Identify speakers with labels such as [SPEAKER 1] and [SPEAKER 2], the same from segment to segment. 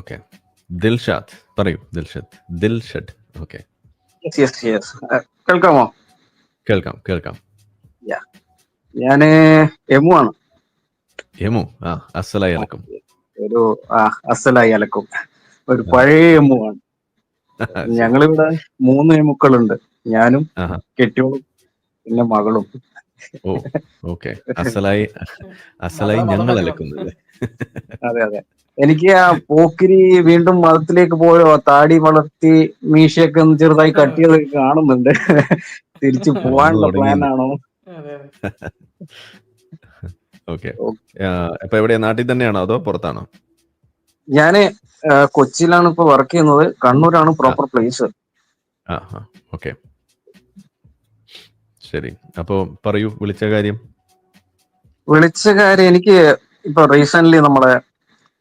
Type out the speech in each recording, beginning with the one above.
[SPEAKER 1] Okay. Dilshad പറയൂ. ദിൽഷഡ്. Okay,
[SPEAKER 2] കേൾക്കാമോ?
[SPEAKER 1] കേൾക്കാം.
[SPEAKER 2] ഞാന് എമു ആണ്.
[SPEAKER 1] യമു, അസ്സലായി അലക്കും.
[SPEAKER 2] ഒരു അസലായി അലക്കും. ഒരു പഴയ എമു ആണ്. ഞങ്ങളിവിടെ 3 എമുക്കളുണ്ട്. ഞാനും കെട്ടിയോളും പിന്നെ മകളും.
[SPEAKER 1] ഓ ഓക്കെ. അസലായി ഞങ്ങൾ അലക്കുന്നത്.
[SPEAKER 2] അതെ. എനിക്ക് ആ പോക്കിരി വീണ്ടും മതത്തിലേക്ക് പോയോ, താടി വളർത്തി മീശയൊക്കെ ഒന്ന് ചെറുതായി കട്ട് ചെയ്തൊക്കെ കാണുന്നുണ്ട്. തിരിച്ചു പോവാനുള്ള പ്ലാൻ ആണോ?
[SPEAKER 1] ഓക്കെ. അപ്പൊ എവിടെയാ, നാട്ടിൽ തന്നെയാണോ അതോ പുറത്താണോ?
[SPEAKER 2] ഞാന് കൊച്ചിയിലാണ് ഇപ്പൊ വർക്ക് ചെയ്യുന്നത്. കണ്ണൂരാണ് പ്രോപ്പർ പ്ലേസ്.
[SPEAKER 1] ഓക്കെ, ശരി. അപ്പോ പറയൂ, വിളിച്ച കാര്യം
[SPEAKER 2] എനിക്ക് ഇപ്പൊ റീസെന്റ് നമ്മളെ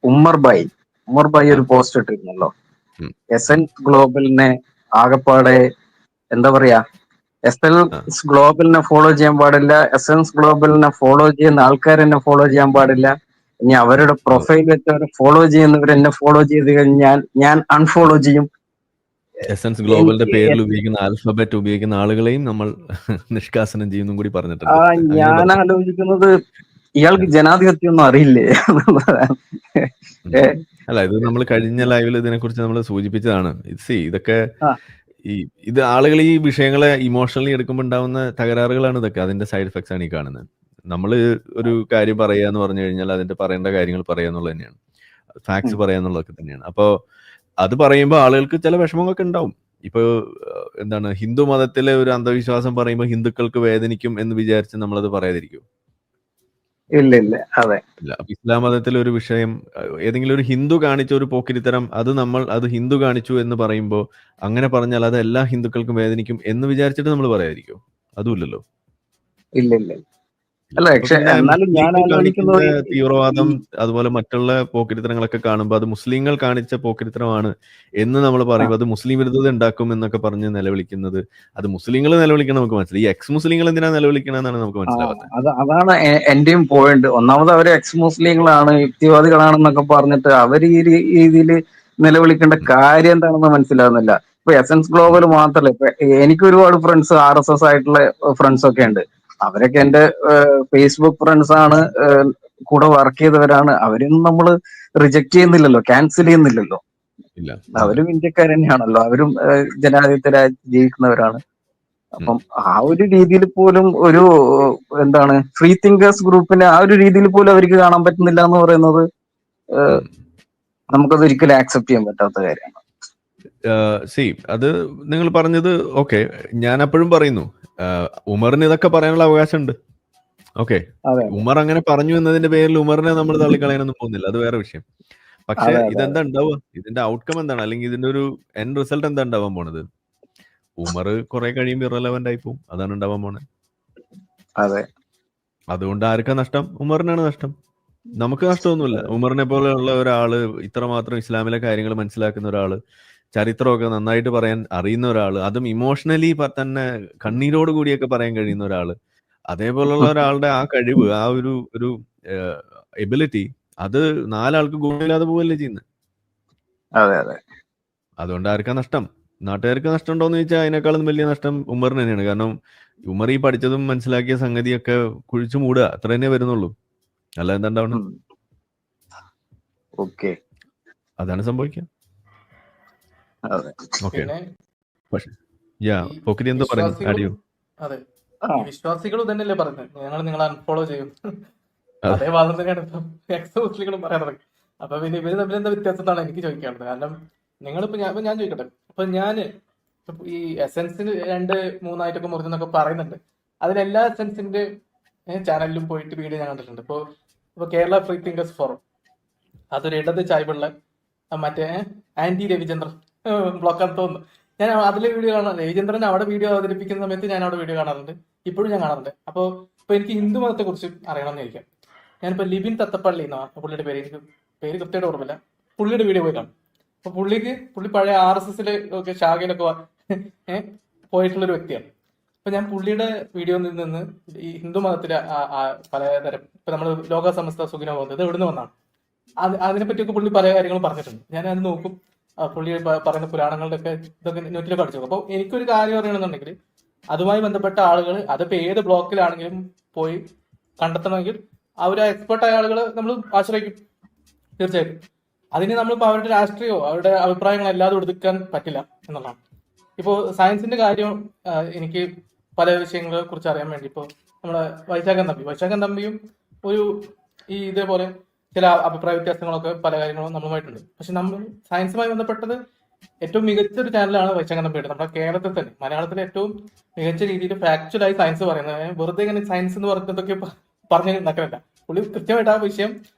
[SPEAKER 2] ഉമ്മർ ഭായി ഒരു പോസ്റ്റ് ഇട്ടിരുന്നല്ലോ. എസൻസ് ഗ്ലോബലിനെ ആകെപ്പാടെ എന്താ പറയാ, എസൻസ് ഗ്ലോബലിനെ ഫോളോ ചെയ്യാൻ പാടില്ല, എസൻസ് ഗ്ലോബലിനെ ഫോളോ ചെയ്യുന്ന ആൾക്കാരെന്നെ ഫോളോ ചെയ്യാൻ പാടില്ല, ഇനി അവരുടെ പ്രൊഫൈൽ വെച്ച് അവരെ ഫോളോ ചെയ്യുന്നവർ എന്നെ ഫോളോ ചെയ്ത് കഴിഞ്ഞാൽ ഞാൻ അൺഫോളോ ചെയ്യും.
[SPEAKER 1] എസൻസ് ഗ്ലോബലിന്റെ പേരിൽ ഉപയോഗിക്കുന്ന ആൽഫബറ്റ് ഉപയോഗിക്കുന്ന ആളുകളെയും നമ്മൾ നിഷ്കാസനം ചെയ്യുന്നും കൂടി പറഞ്ഞിട്ടുണ്ട്.
[SPEAKER 2] ഞാൻ ആലോചിക്കുന്നത് ഇയാൾക്ക് ജനാധിപത്യം ഒന്നും അറിയില്ലേ എന്നുള്ളതാണ്.
[SPEAKER 1] അല്ല, ഇത് നമ്മൾ കഴിഞ്ഞ ലൈവിൽ ഇതിനെ കുറിച്ച് നമ്മൾ സൂചിപ്പിച്ചതാണ്. ഇതൊക്കെ ഇത് ആളുകൾ ഈ വിഷയങ്ങളെ ഇമോഷണലി എടുക്കുമ്പോൾ ഉണ്ടാവുന്ന തകരാറുകളാണ് ഇതൊക്കെ. അതിന്റെ സൈഡ് എഫക്ട്സ് ആണ് ഈ കാണുന്നത്. നമ്മൾ ഒരു കാര്യം പറയുക എന്ന് പറഞ്ഞു കഴിഞ്ഞാൽ അതിന്റെ പറയേണ്ട കാര്യങ്ങൾ പറയുക എന്നുള്ളത് തന്നെയാണ്, ഫാക്ട്സ് പറയുക എന്നുള്ളതൊക്കെ തന്നെയാണ്. അപ്പോൾ അത് പറയുമ്പോൾ ആളുകൾക്ക് ചില വിഷമങ്ങളൊക്കെ ഉണ്ടാവും. ഇപ്പൊ എന്താണ്, ഹിന്ദു മതത്തിലെ ഒരു അന്ധവിശ്വാസം പറയുമ്പോൾ ഹിന്ദുക്കൾക്ക് വേദനിക്കും എന്ന് വിചാരിച്ച് നമ്മളത് പറയാതിരിക്കും?
[SPEAKER 2] ഇല്ല. അതെ.
[SPEAKER 1] അപ്പൊ ഇസ്ലാം മതത്തിലെ ഒരു വിഷയം, ഏതെങ്കിലും ഒരു ഹിന്ദു കാണിച്ച ഒരു പോക്കിരിത്തരം, അത് ഹിന്ദു കാണിച്ചു എന്ന് പറയുമ്പോൾ അങ്ങനെ പറഞ്ഞാൽ അത് എല്ലാ ഹിന്ദുക്കൾക്കും വേദനിക്കും എന്ന് വിചാരിച്ചിട്ട് നമ്മൾ പറയാതിരിക്കും? അതുമില്ലല്ലോ.
[SPEAKER 2] ഇല്ല. അല്ല, എന്നാലും ഞാൻ ആലോചിക്കുന്നത്
[SPEAKER 1] തീവ്രവാദം അതുപോലെ മറ്റുള്ള പോക്കിരിത്തരങ്ങളൊക്കെ കാണുമ്പോൾ അത് മുസ്ലിങ്ങൾ കാണിച്ച പോക്കിരിത്തരമാണ് എന്ന് നമ്മൾ പറയുമ്പോൾ അത് മുസ്ലിം വിരുദ്ധത ഉണ്ടാക്കും എന്നൊക്കെ പറഞ്ഞ് നിലവിളിക്കുന്നത്, അത് മുസ്ലിങ്ങൾ നിലവിളിക്കണം നമുക്ക് മനസ്സിലായി. ഈ എക്സ് മുസ്ലിങ്ങൾ എന്തിനാ നിലവിളിക്കണമെന്നാണ് നമുക്ക് മനസ്സിലാവാത്തത്.
[SPEAKER 2] അതാണ് എന്റെയും പോയിന്റ്. ഒന്നാമത് അവര് എക്സ് മുസ്ലിങ്ങളാണ്, യുക്തിവാദികളാണെന്നൊക്കെ പറഞ്ഞിട്ട് അവർ ഈ രീതിയിൽ നിലവിളിക്കേണ്ട കാര്യം എന്താണെന്ന് മനസ്സിലാവുന്നില്ല. ഇപ്പൊ എസൻസ് ഗ്ലോബൽ മാത്രല്ല, ഇപ്പൊ എനിക്ക് ഒരുപാട് ഫ്രണ്ട്സ് RSS ആയിട്ടുള്ള ഫ്രണ്ട്സ് ഒക്കെ ഉണ്ട്. അവരൊക്കെ എന്റെ ഫേസ്ബുക്ക് ഫ്രണ്ട്സ് ആണ്, കൂടെ വർക്ക് ചെയ്തവരാണ്. അവരൊന്നും നമ്മൾ റിജക്ട് ചെയ്യുന്നില്ലല്ലോ, ക്യാൻസൽ ചെയ്യുന്നില്ലല്ലോ. അവരും ഇന്ത്യക്കാർ തന്നെയാണല്ലോ, അവരും ജനാധിപത്യരായി ജീവിക്കുന്നവരാണ്. അപ്പം ആ ഒരു രീതിയിൽ പോലും ഒരു എന്താണ്, ഫ്രീ തിങ്കേഴ്സ് ഗ്രൂപ്പിനെ ആ ഒരു രീതിയിൽ പോലും അവർക്ക് കാണാൻ പറ്റുന്നില്ല എന്ന് പറയുന്നത് നമുക്കത് ഒരിക്കലും ആക്സെപ്റ്റ് ചെയ്യാൻ പറ്റാത്ത കാര്യമാണ്.
[SPEAKER 1] അത് നിങ്ങൾ പറഞ്ഞത് ഓക്കെ. ഞാൻ അപ്പോഴും പറയുന്നു, ഉമറിന് ഇതൊക്കെ പറയാനുള്ള അവകാശമുണ്ട്. ഓക്കെ, ഉമർ അങ്ങനെ പറഞ്ഞു എന്നതിന്റെ പേരിൽ ഉമറിനെ നമ്മൾ തള്ളിക്കളയാനൊന്നും പോകുന്നില്ല, അത് വേറെ വിഷയം. പക്ഷെ ഇതെന്താ ഉണ്ടാവുക, ഇതിന്റെ ഔട്ട്കം എന്താണ്, അല്ലെങ്കിൽ ഇതിന്റെ ഒരു എൻഡ് റിസൾട്ട് എന്താ ഉണ്ടാവാൻ പോണത്? ഉമർ കുറെ കഴിയുമ്പോൾ ഇറലവന്റ് ആയി പോകും, അതാണ് ഉണ്ടാവാൻ പോണത്. അതുകൊണ്ട് ആർക്കാ നഷ്ടം? ഉമറിനാണ് നഷ്ടം, നമുക്ക് നഷ്ടമൊന്നുമില്ല. ഉമറിനെ പോലെയുള്ള ഒരാള്, ഇത്രമാത്രം ഇസ്ലാമിലെ കാര്യങ്ങൾ മനസ്സിലാക്കുന്ന ഒരാള്, ചരിത്രമൊക്കെ നന്നായിട്ട് പറയാൻ അറിയുന്ന ഒരാള്, അതും ഇമോഷണലി തന്നെ കണ്ണീരോട് കൂടിയൊക്കെ പറയാൻ കഴിയുന്ന ഒരാള്, അതേപോലുള്ള ഒരാളുടെ ആ കഴിവ്, ആ ഒരു എബിലിറ്റി, അത് 4 ആൾക്ക് ഗുണമില്ലാതെ പോവല്ലേ ചെയ്യുന്നത്. അതുകൊണ്ട് ആർക്കാ നഷ്ടം? നാട്ടുകാർക്ക് നഷ്ടം ഉണ്ടോന്ന് ചോദിച്ചാൽ അതിനേക്കാളും വലിയ നഷ്ടം ഉമറിന് തന്നെയാണ്. കാരണം ഉമർ ഈ പഠിച്ചതും മനസ്സിലാക്കിയ സംഗതിയൊക്കെ കുഴിച്ചു മൂടുക, അത്ര തന്നെ വരുന്നുള്ളൂ. അല്ല എന്താ ഉണ്ടാവണം? അതാണ് സംഭവിക്കുക. പോക്കിരി എന്തോ പറഞ്ഞു, ആഡിയോ.
[SPEAKER 3] അതെ, വിശ്വാസികളും തന്നെയല്ലേ പറഞ്ഞത്, ഞങ്ങൾ നിങ്ങളെ അൺഫോളോ ചെയ്യും. അതേ വാദം തന്നെയാണ് ഇപ്പം എക്സ് മുസ്ലിങ്ങളും പറയാൻ തുടങ്ങി. അപ്പൊ പിന്നെ ഇവര് തമ്മിൽ എന്താ വ്യത്യാസത്താണ് എനിക്ക് ചോദിക്കാനുള്ളത്. കാരണം നിങ്ങളിപ്പോ ഞാൻ ചോദിക്കട്ടെ, അപ്പൊ ഞാന് ഈ എസൻസിന് 2-3 മുറിഞ്ഞെന്നൊക്കെ പറയുന്നുണ്ട്. അതിലെല്ലാ എസൻസിന്റെ ചാനലിലും പോയിട്ട് വീഡിയോ ഞാൻ കണ്ടിട്ടുണ്ട്. ഇപ്പൊ കേരള ഫ്രീ തിങ്കേഴ്സ് ഫോറം, അതൊരു ഇടത് ചായ്വുള്ള മറ്റേ ആന്റി രവിചന്ദ്രൻ ബ്ലോക്കാന്ന് തോന്നുന്നു. ഞാൻ അതിലെ വീഡിയോ കാണാറുണ്ട്. രവിചന്ദ്രൻ അവിടെ വീഡിയോ അവതരിപ്പിക്കുന്ന സമയത്ത് ഞാൻ അവിടെ വീഡിയോ കാണാറുണ്ട്, ഇപ്പോഴും ഞാൻ കാണാറുണ്ട്. ഇപ്പൊ എനിക്ക് ഹിന്ദു മതത്തെ കുറിച്ച് അറിയണമെന്ന് ചോദിക്കാം. ഞാനിപ്പോ ലിബിൻ തത്തപ്പള്ളി എന്നാ പുള്ളിയുടെ പേര്, എനിക്ക് പേര് കൃത്യമായിട്ട് ഓർമ്മയില്ല. പുള്ളിയുടെ വീഡിയോ പോയി കാണും. അപ്പൊ പുള്ളി പഴയ RSS ഒക്കെ ശാഖയിലൊക്കെ പോയിട്ടുള്ളൊരു വ്യക്തിയാണ്. അപ്പൊ ഞാൻ പുള്ളിയുടെ വീഡിയോയിൽ നിന്ന് ഈ ഹിന്ദു മതത്തിലെ പലതരം, ഇപ്പൊ നമ്മള് ലോക സമസ്ത സുഖിനോ പോകുന്നത് എവിടുന്ന് വന്നാണ്, അതിനെപ്പറ്റിയൊക്കെ പുള്ളി പല കാര്യങ്ങളും പറഞ്ഞിട്ടുണ്ട്. ഞാൻ അത് നോക്കും, പുള്ളി പറയുന്ന പുരാണങ്ങളുടെ ഒക്കെ ഇതൊക്കെ നെറ്റിലൊക്കെ അടിച്ചു. അപ്പോൾ എനിക്കൊരു കാര്യം അറിയണമെന്നുണ്ടെങ്കിൽ അതുമായി ബന്ധപ്പെട്ട ആളുകൾ അതിപ്പോ ഏത് ബ്ലോക്കിലാണെങ്കിലും പോയി കണ്ടെത്തണമെങ്കിൽ അവർ എക്സ്പെർട്ടായ ആളുകൾ നമ്മൾ ആശ്രയിക്കും തീർച്ചയായിട്ടും. അതിന് നമ്മളിപ്പോൾ അവരുടെ രാഷ്ട്രീയമോ അവരുടെ അഭിപ്രായങ്ങളോ അല്ലാതെ എടുക്കാൻ പറ്റില്ല എന്നുള്ളതാണ്. ഇപ്പോൾ സയൻസിന്റെ കാര്യം എനിക്ക് പല വിഷയങ്ങളെ കുറിച്ച് അറിയാൻ വേണ്ടി ഇപ്പോൾ നമ്മുടെ വൈശാഖൻ തമ്പിയും ഒരു ഇതേപോലെ ചില അഭിപ്രായ വ്യത്യാസങ്ങളൊക്കെ പല കാര്യങ്ങളും നമ്മളുമായിട്ടുണ്ട്. പക്ഷെ നമ്മൾ സയൻസുമായി ബന്ധപ്പെട്ടത് ഏറ്റവും മികച്ചൊരു ചാനലാണ് വൈശാഖൻ തമ്പിയുടെ. നമ്മുടെ കേരളത്തിൽ തന്നെ മലയാളത്തിലെ ഏറ്റവും മികച്ച രീതിയിൽ ഫാക്ച്വലായി സയൻസ് പറയുന്നത്. വെറുതെ ഇങ്ങനെ സയൻസ് എന്ന് പറഞ്ഞതൊക്കെ പറഞ്ഞു നടക്കലല്ല. പുള്ളി കൃത്യമായിട്ട് ആ വിഷയം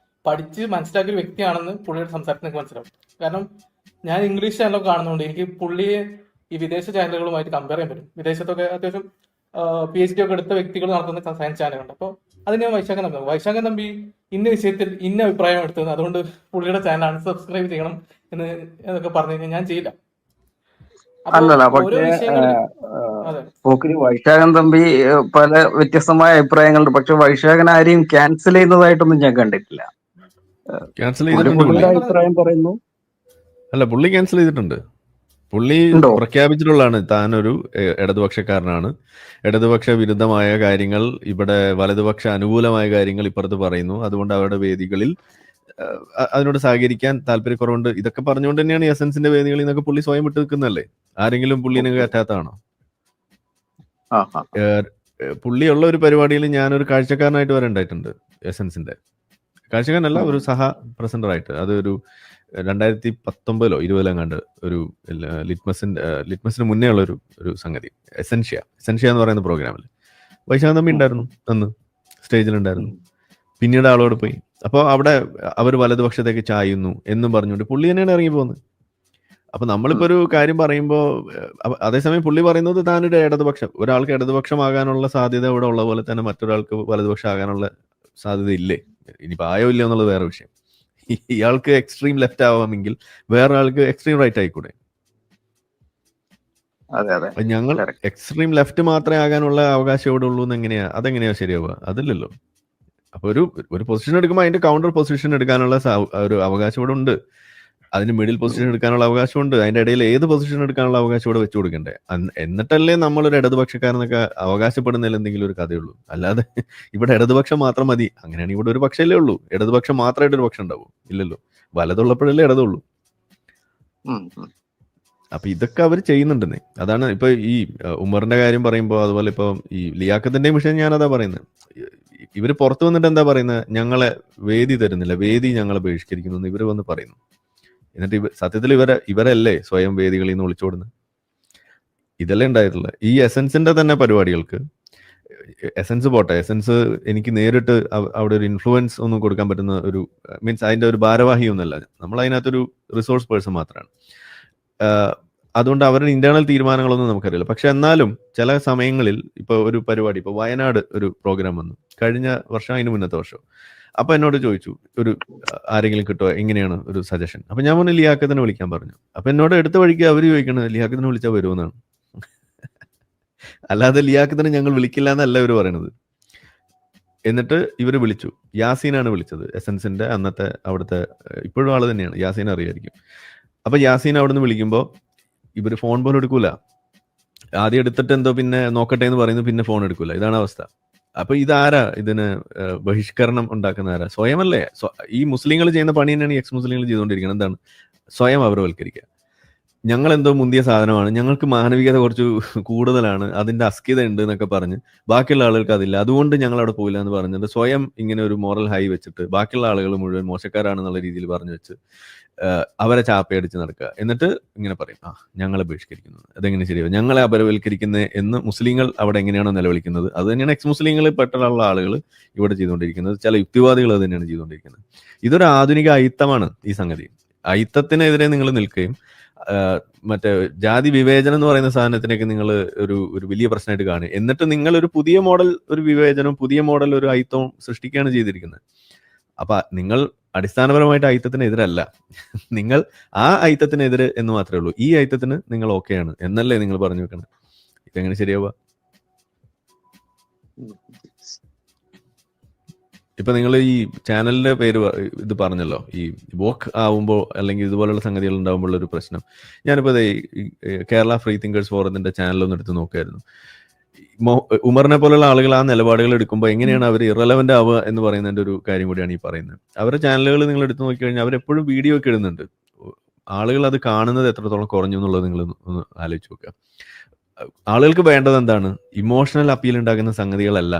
[SPEAKER 3] പഠിച്ച് മനസ്സിലാക്കിയ വ്യക്തിയാണെന്ന് പുള്ളിയുടെ സംസാരത്തിൽ നിങ്ങൾക്ക് മനസ്സിലാവും. കാരണം ഞാൻ ഇംഗ്ലീഷ് ചാനലൊക്കെ കാണുന്നതുകൊണ്ട് എനിക്ക് പുള്ളിയെ ഈ വിദേശ ചാനലുകളുമായിട്ട് കമ്പയർ ചെയ്യാൻ പറ്റും. വിദേശത്തൊക്കെ അത്യാവശ്യം PhD ഒക്കെ എടുത്ത വ്യക്തികൾ നടത്തുന്ന സയൻസ് ചാനലുണ്ട്. അപ്പോൾ അത് ഞാൻ വൈശാഖൻ തമ്പി ഇന്ന വിഷയത്തിൽ ഇന്ന അഭിപ്രായം എടുത്തത്, അതുകൊണ്ട് പുള്ളിയുടെ ചാനൽ അൺസബ്സ്ക്രൈബ് ചെയ്യണം എന്നൊക്കെ പറഞ്ഞു കഴിഞ്ഞാൽ ഞാൻ ചെയ്യില്ല.
[SPEAKER 2] അല്ലല്ല, പക്ഷേ വൈശാഖൻ തമ്പി പല വ്യത്യസ്തമായ അഭിപ്രായങ്ങളുണ്ട്. പക്ഷെ വൈശാഖൻ ആരെയും ക്യാൻസൽ ചെയ്യുന്നതായിട്ടൊന്നും ഞാൻ കണ്ടിട്ടില്ല. അഭിപ്രായം പറയുന്നു.
[SPEAKER 1] അല്ല, പുള്ളി ക്യാൻസൽ ചെയ്തിട്ടുണ്ട്. പുള്ളി പ്രഖ്യാപിച്ചിട്ടുള്ളതാണ് താനൊരു ഇടതുപക്ഷക്കാരനാണ്, ഇടതുപക്ഷ വിരുദ്ധമായ കാര്യങ്ങൾ ഇവിടെ വലതുപക്ഷ അനുകൂലമായ കാര്യങ്ങൾ ഇപ്പുറത്ത് പറയുന്നു, അതുകൊണ്ട് അവരുടെ വേദികളിൽ അതിനോട് സഹകരിക്കാൻ താല്പര്യക്കുറവുണ്ട്. ഇതൊക്കെ പറഞ്ഞുകൊണ്ട് തന്നെയാണ് എസൻസിന്റെ വേദികളിൽ നിന്നൊക്കെ പുള്ളി സ്വയം വിട്ടു നിൽക്കുന്നല്ലേ. ആരെങ്കിലും പുള്ളിനെ കയറ്റാത്തതാണോ? പുള്ളിയുള്ള ഒരു പരിപാടിയിൽ ഞാനൊരു കാഴ്ചക്കാരനായിട്ട് വരെ ഉണ്ടായിട്ടുണ്ട്. എസൻസിന്റെ കാഴ്ചക്കാരനല്ല, ഒരു സഹ പ്രസന്ററായിട്ട്. അതൊരു 2019 20 ഒരു ലിറ്റ്മസിന് മുന്നേ ഉള്ള ഒരു സംഗതി. എസൻഷ്യ എന്ന് പറയുന്ന പ്രോഗ്രാമിൽ വൈശാഖൻ തമ്പി ഉണ്ടായിരുന്നു, അന്ന് സ്റ്റേജിലുണ്ടായിരുന്നു. പിന്നീട് ആളോട് പോയി. അപ്പോൾ അവിടെ അവർ വലതുപക്ഷത്തേക്ക് ചായുന്നു എന്നും പറഞ്ഞുകൊണ്ട് പുള്ളി തന്നെയാണ് ഇറങ്ങി പോകുന്നത്. അപ്പൊ നമ്മളിപ്പോ ഒരു കാര്യം പറയുമ്പോൾ അതേസമയം പുള്ളി പറയുന്നത് താനൊരു ഒരാൾക്ക് ഇടതുപക്ഷമാകാനുള്ള സാധ്യത ഇവിടെ ഉള്ള പോലെ തന്നെ മറ്റൊരാൾക്ക് വലതുപക്ഷം ആകാനുള്ള സാധ്യത ഇല്ലേ? ഇനിയിപ്പോ ആയോ ഇല്ല എന്നുള്ളത് വേറെ വിഷയം. ഇയാൾക്ക് എക്സ്ട്രീം ലെഫ്റ്റ് ആവാമെങ്കിൽ വേറെ ആൾക്ക് എക്സ്ട്രീം റൈറ്റ് ആയിക്കൂടെ? ഞങ്ങൾ എക്സ്ട്രീം ലെഫ്റ്റ് മാത്രമേ ആകാനുള്ള അവകാശം ഇവിടെ ഉള്ളൂ എന്ന് അതെങ്ങനെയാ ശരിയാവുക? അതില്ലല്ലോ. അപ്പൊ ഒരു പൊസിഷൻ എടുക്കുമ്പോൾ അതിന്റെ കൗണ്ടർ പൊസിഷൻ എടുക്കാനുള്ള ഒരു അവകാശം ഇവിടെ ഉണ്ട്. അതിന് മിഡിൽ പൊസിഷൻ എടുക്കാനുള്ള അവകാശമുണ്ട്. അതിന്റെ ഇടയിൽ ഏത് പൊസിഷൻ എടുക്കാനുള്ള അവകാശം ഇവിടെ വെച്ചു കൊടുക്കണ്ടേ? എന്നിട്ടല്ലേ നമ്മളൊരു ഇടതുപക്ഷക്കാരനൊക്കെ അവകാശപ്പെടുന്നതിൽ എന്തെങ്കിലും ഒരു കഥയുള്ളൂ. അല്ലാതെ ഇവിടെ ഇടതുപക്ഷം മാത്രം മതി അങ്ങനെയാണെങ്കിൽ ഇവിടെ ഒരു പക്ഷല്ലേ ഉള്ളൂ. ഇടതുപക്ഷം മാത്രമായിട്ട് ഒരു പക്ഷം ഉണ്ടാവും? ഇല്ലല്ലോ. വലതുള്ളപ്പോഴല്ലേ ഇടതുള്ളൂ. അപ്പൊ ഇതൊക്കെ അവർ ചെയ്യുന്നുണ്ടെന്നേ. അതാണ് ഇപ്പൊ ഈ ഉമറിന്റെ കാര്യം പറയുമ്പോൾ, അതുപോലെ ഇപ്പൊ ഈ ലിയാഖത്തിന്റെയും വിഷയം ഞാനതാ പറയുന്നത്. ഇവര് പുറത്തു വന്നിട്ട് എന്താ പറയുന്നത്? ഞങ്ങളെ വേദി തരുന്നില്ല, വേദി ഞങ്ങളെ ബഹിഷ്കരിക്കുന്നു എന്ന് ഇവര് വന്ന് പറയുന്നു. എന്നിട്ട് സത്യത്തിൽ ഇവരല്ലേ സ്വയം വേദികളിൽ നിന്ന് ഒളിച്ചോടുന്നത്? ഇതല്ലേ ഉണ്ടായിട്ടുള്ളത്. ഈ എസൻസിന്റെ തന്നെ പരിപാടികൾക്ക് എസൻസ് പോട്ടെ, എസൻസ് എനിക്ക് നേരിട്ട് അവിടെ ഒരു ഇൻഫ്ലുവൻസ് ഒന്നും കൊടുക്കാൻ പറ്റുന്ന ഒരു മീൻസ് അതിന്റെ ഒരു ഭാരവാഹി ഒന്നല്ല. നമ്മൾ അതിനകത്തൊരു റിസോഴ്സ് പേഴ്സൺ മാത്രമാണ്. അതുകൊണ്ട് അവരുടെ ഇന്റേണൽ തീരുമാനങ്ങളൊന്നും നമുക്കറിയില്ല. പക്ഷെ എന്നാലും ചില സമയങ്ങളിൽ ഇപ്പൊ ഒരു പരിപാടി, ഇപ്പൊ വയനാട് ഒരു പ്രോഗ്രാം വന്നു കഴിഞ്ഞ വർഷം, അതിന് മുന്നത്തെ വർഷം. അപ്പൊ എന്നോട് ചോദിച്ചു, ഒരു ആരെങ്കിലും കിട്ടുമോ, എങ്ങനെയാണ് ഒരു സജഷൻ? അപ്പൊ ഞാൻ പറഞ്ഞു ലിയാഖത്തിനെ വിളിക്കാൻ പറഞ്ഞു. അപ്പൊ എന്നോട് എടുത്ത വഴിക്ക് അവർ ചോദിക്കണത് ലിയാഖത്തിനെ വിളിച്ചാൽ വരുമെന്നാണ്. അല്ലാതെ ലിയാഖത്തിനെ ഞങ്ങൾ വിളിക്കില്ല എന്നല്ല ഇവർ പറയണത്. എന്നിട്ട് ഇവർ വിളിച്ചു. യാസീനാണ് വിളിച്ചത്, എസൻസിന്റെ അന്നത്തെ അവിടുത്തെ, ഇപ്പോഴും ആള് തന്നെയാണ്. യാസീൻ അറിയായിരിക്കും. അപ്പൊ യാസീൻ അവിടെ നിന്ന് വിളിക്കുമ്പോൾ ഇവര് ഫോൺ പോലും എടുക്കൂല. ആദ്യം എടുത്തിട്ട് എന്തോ പിന്നെ നോക്കട്ടെ എന്ന് പറയുന്നു, പിന്നെ ഫോൺ എടുക്കൂല. ഇതാണ് അവസ്ഥ. അപ്പൊ ഇതാരാ ഇതിന് ബഹിഷ്കരണം ഉണ്ടാക്കുന്ന ആരാ? സ്വയമല്ലേ. ഈ മുസ്ലിങ്ങൾ ചെയ്യുന്ന പണി തന്നെയാണ് എക്സ് മുസ്ലിങ്ങൾ ചെയ്തുകൊണ്ടിരിക്കുന്നത്. എന്താണ്? സ്വയം അപരവൽക്കരിക്കുക. ഞങ്ങൾ എന്തോ മുന്തിയ സാധനമാണ്, ഞങ്ങൾക്ക് മാനവികത കുറച്ച് കൂടുതലാണ്, അതിന്റെ അസ്കിത ഉണ്ട് എന്നൊക്കെ പറഞ്ഞ് ബാക്കിയുള്ള ആളുകൾക്ക് അതില്ല, അതുകൊണ്ട് ഞങ്ങൾ അവിടെ പോയില്ല എന്ന് പറഞ്ഞിട്ട് സ്വയം ഇങ്ങനെ ഒരു മോറൽ ഹൈ വെച്ചിട്ട് ബാക്കിയുള്ള ആളുകൾ മുഴുവൻ മോശക്കാരാണെന്നുള്ള രീതിയിൽ പറഞ്ഞു വെച്ച് അവരെ ചാപ്പയടിച്ച് നടക്കുക. എന്നിട്ട് ഇങ്ങനെ പറയും, ഞങ്ങളെ ബഹിഷ്കരിക്കുന്നു. അതെങ്ങനെ ശരിയാവും? ഞങ്ങളെ അപരവൽക്കരിക്കുന്നത് എന്ന് മുസ്ലിങ്ങൾ അവിടെ എങ്ങനെയാണോ നിലവിളിക്കുന്നത്, അത് തന്നെയാണ് എക്സ് മുസ്ലിങ്ങളിൽ പെട്ടുള്ള ആളുകൾ ഇവിടെ ചെയ്തുകൊണ്ടിരിക്കുന്നത്. ചില യുക്തിവാദികൾ അത് തന്നെയാണ് ചെയ്തുകൊണ്ടിരിക്കുന്നത്. ഇതൊരു ആധുനിക അയിത്തമാണ് ഈ സംഗതി. അയിത്തത്തിനെതിരെ നിങ്ങൾ നിൽക്കുകയും മറ്റേ ജാതി വിവേചനം എന്ന് പറയുന്ന സാധനത്തിനൊക്കെ നിങ്ങൾ ഒരു വലിയ പ്രശ്നമായിട്ട് കാണുക. എന്നിട്ട് നിങ്ങൾ ഒരു പുതിയ മോഡൽ ഒരു വിവേചനവും പുതിയ മോഡൽ ഒരു അയിത്തവും സൃഷ്ടിക്കുകയാണ് ചെയ്തിരിക്കുന്നത്. അപ്പൊ നിങ്ങൾ അടിസ്ഥാനപരമായിട്ട് അയിത്തത്തിനെതിരല്ല, നിങ്ങൾ ആ അയിത്തത്തിനെതിരെ എന്ന് മാത്രമേ ഉള്ളൂ. ഈ അയിത്തത്തിന് നിങ്ങൾ ഓക്കെയാണ് എന്നല്ലേ നിങ്ങൾ പറഞ്ഞു വെക്കണം. ഇതെങ്ങനെ ശരിയാവുക? ഇപ്പൊ നിങ്ങൾ ഈ ചാനലിന്റെ പേര് ഇത് പറഞ്ഞല്ലോ, ഈ വോക്ക് ആവുമ്പോൾ അല്ലെങ്കിൽ ഇതുപോലുള്ള സംഗതികൾ ഉണ്ടാകുമ്പോൾ ഒരു പ്രശ്നം. ഞാനിപ്പോ കേരള ഫ്രീ തിങ്കേഴ്സ് ഫോറത്തിന്റെ ചാനലൊന്നും എടുത്ത് നോക്കായിരുന്നു. ഉമറിനെ പോലുള്ള ആളുകൾ ആ നിലപാടുകൾ എടുക്കുമ്പോൾ എങ്ങനെയാണ് അവർ ഇറലവന്റ് ആവുക എന്ന് പറയുന്നതിന്റെ ഒരു കാര്യം കൂടിയാണ് ഈ പറയുന്നത്. അവരുടെ ചാനലുകൾ നിങ്ങൾ എടുത്തു നോക്കിക്കഴിഞ്ഞാൽ അവരെപ്പോഴും വീഡിയോ ഒക്കെ ഇടുന്നുണ്ട്. ആളുകൾ അത് കാണുന്നത് എത്രത്തോളം കുറഞ്ഞു എന്നുള്ളത് നിങ്ങൾ ഒന്ന് ആലോചിച്ച് നോക്കുക. ആളുകൾക്ക് വേണ്ടത് എന്താണ്? ഇമോഷണൽ അപ്പീൽ ഉണ്ടാക്കുന്ന സംഗതികളല്ല.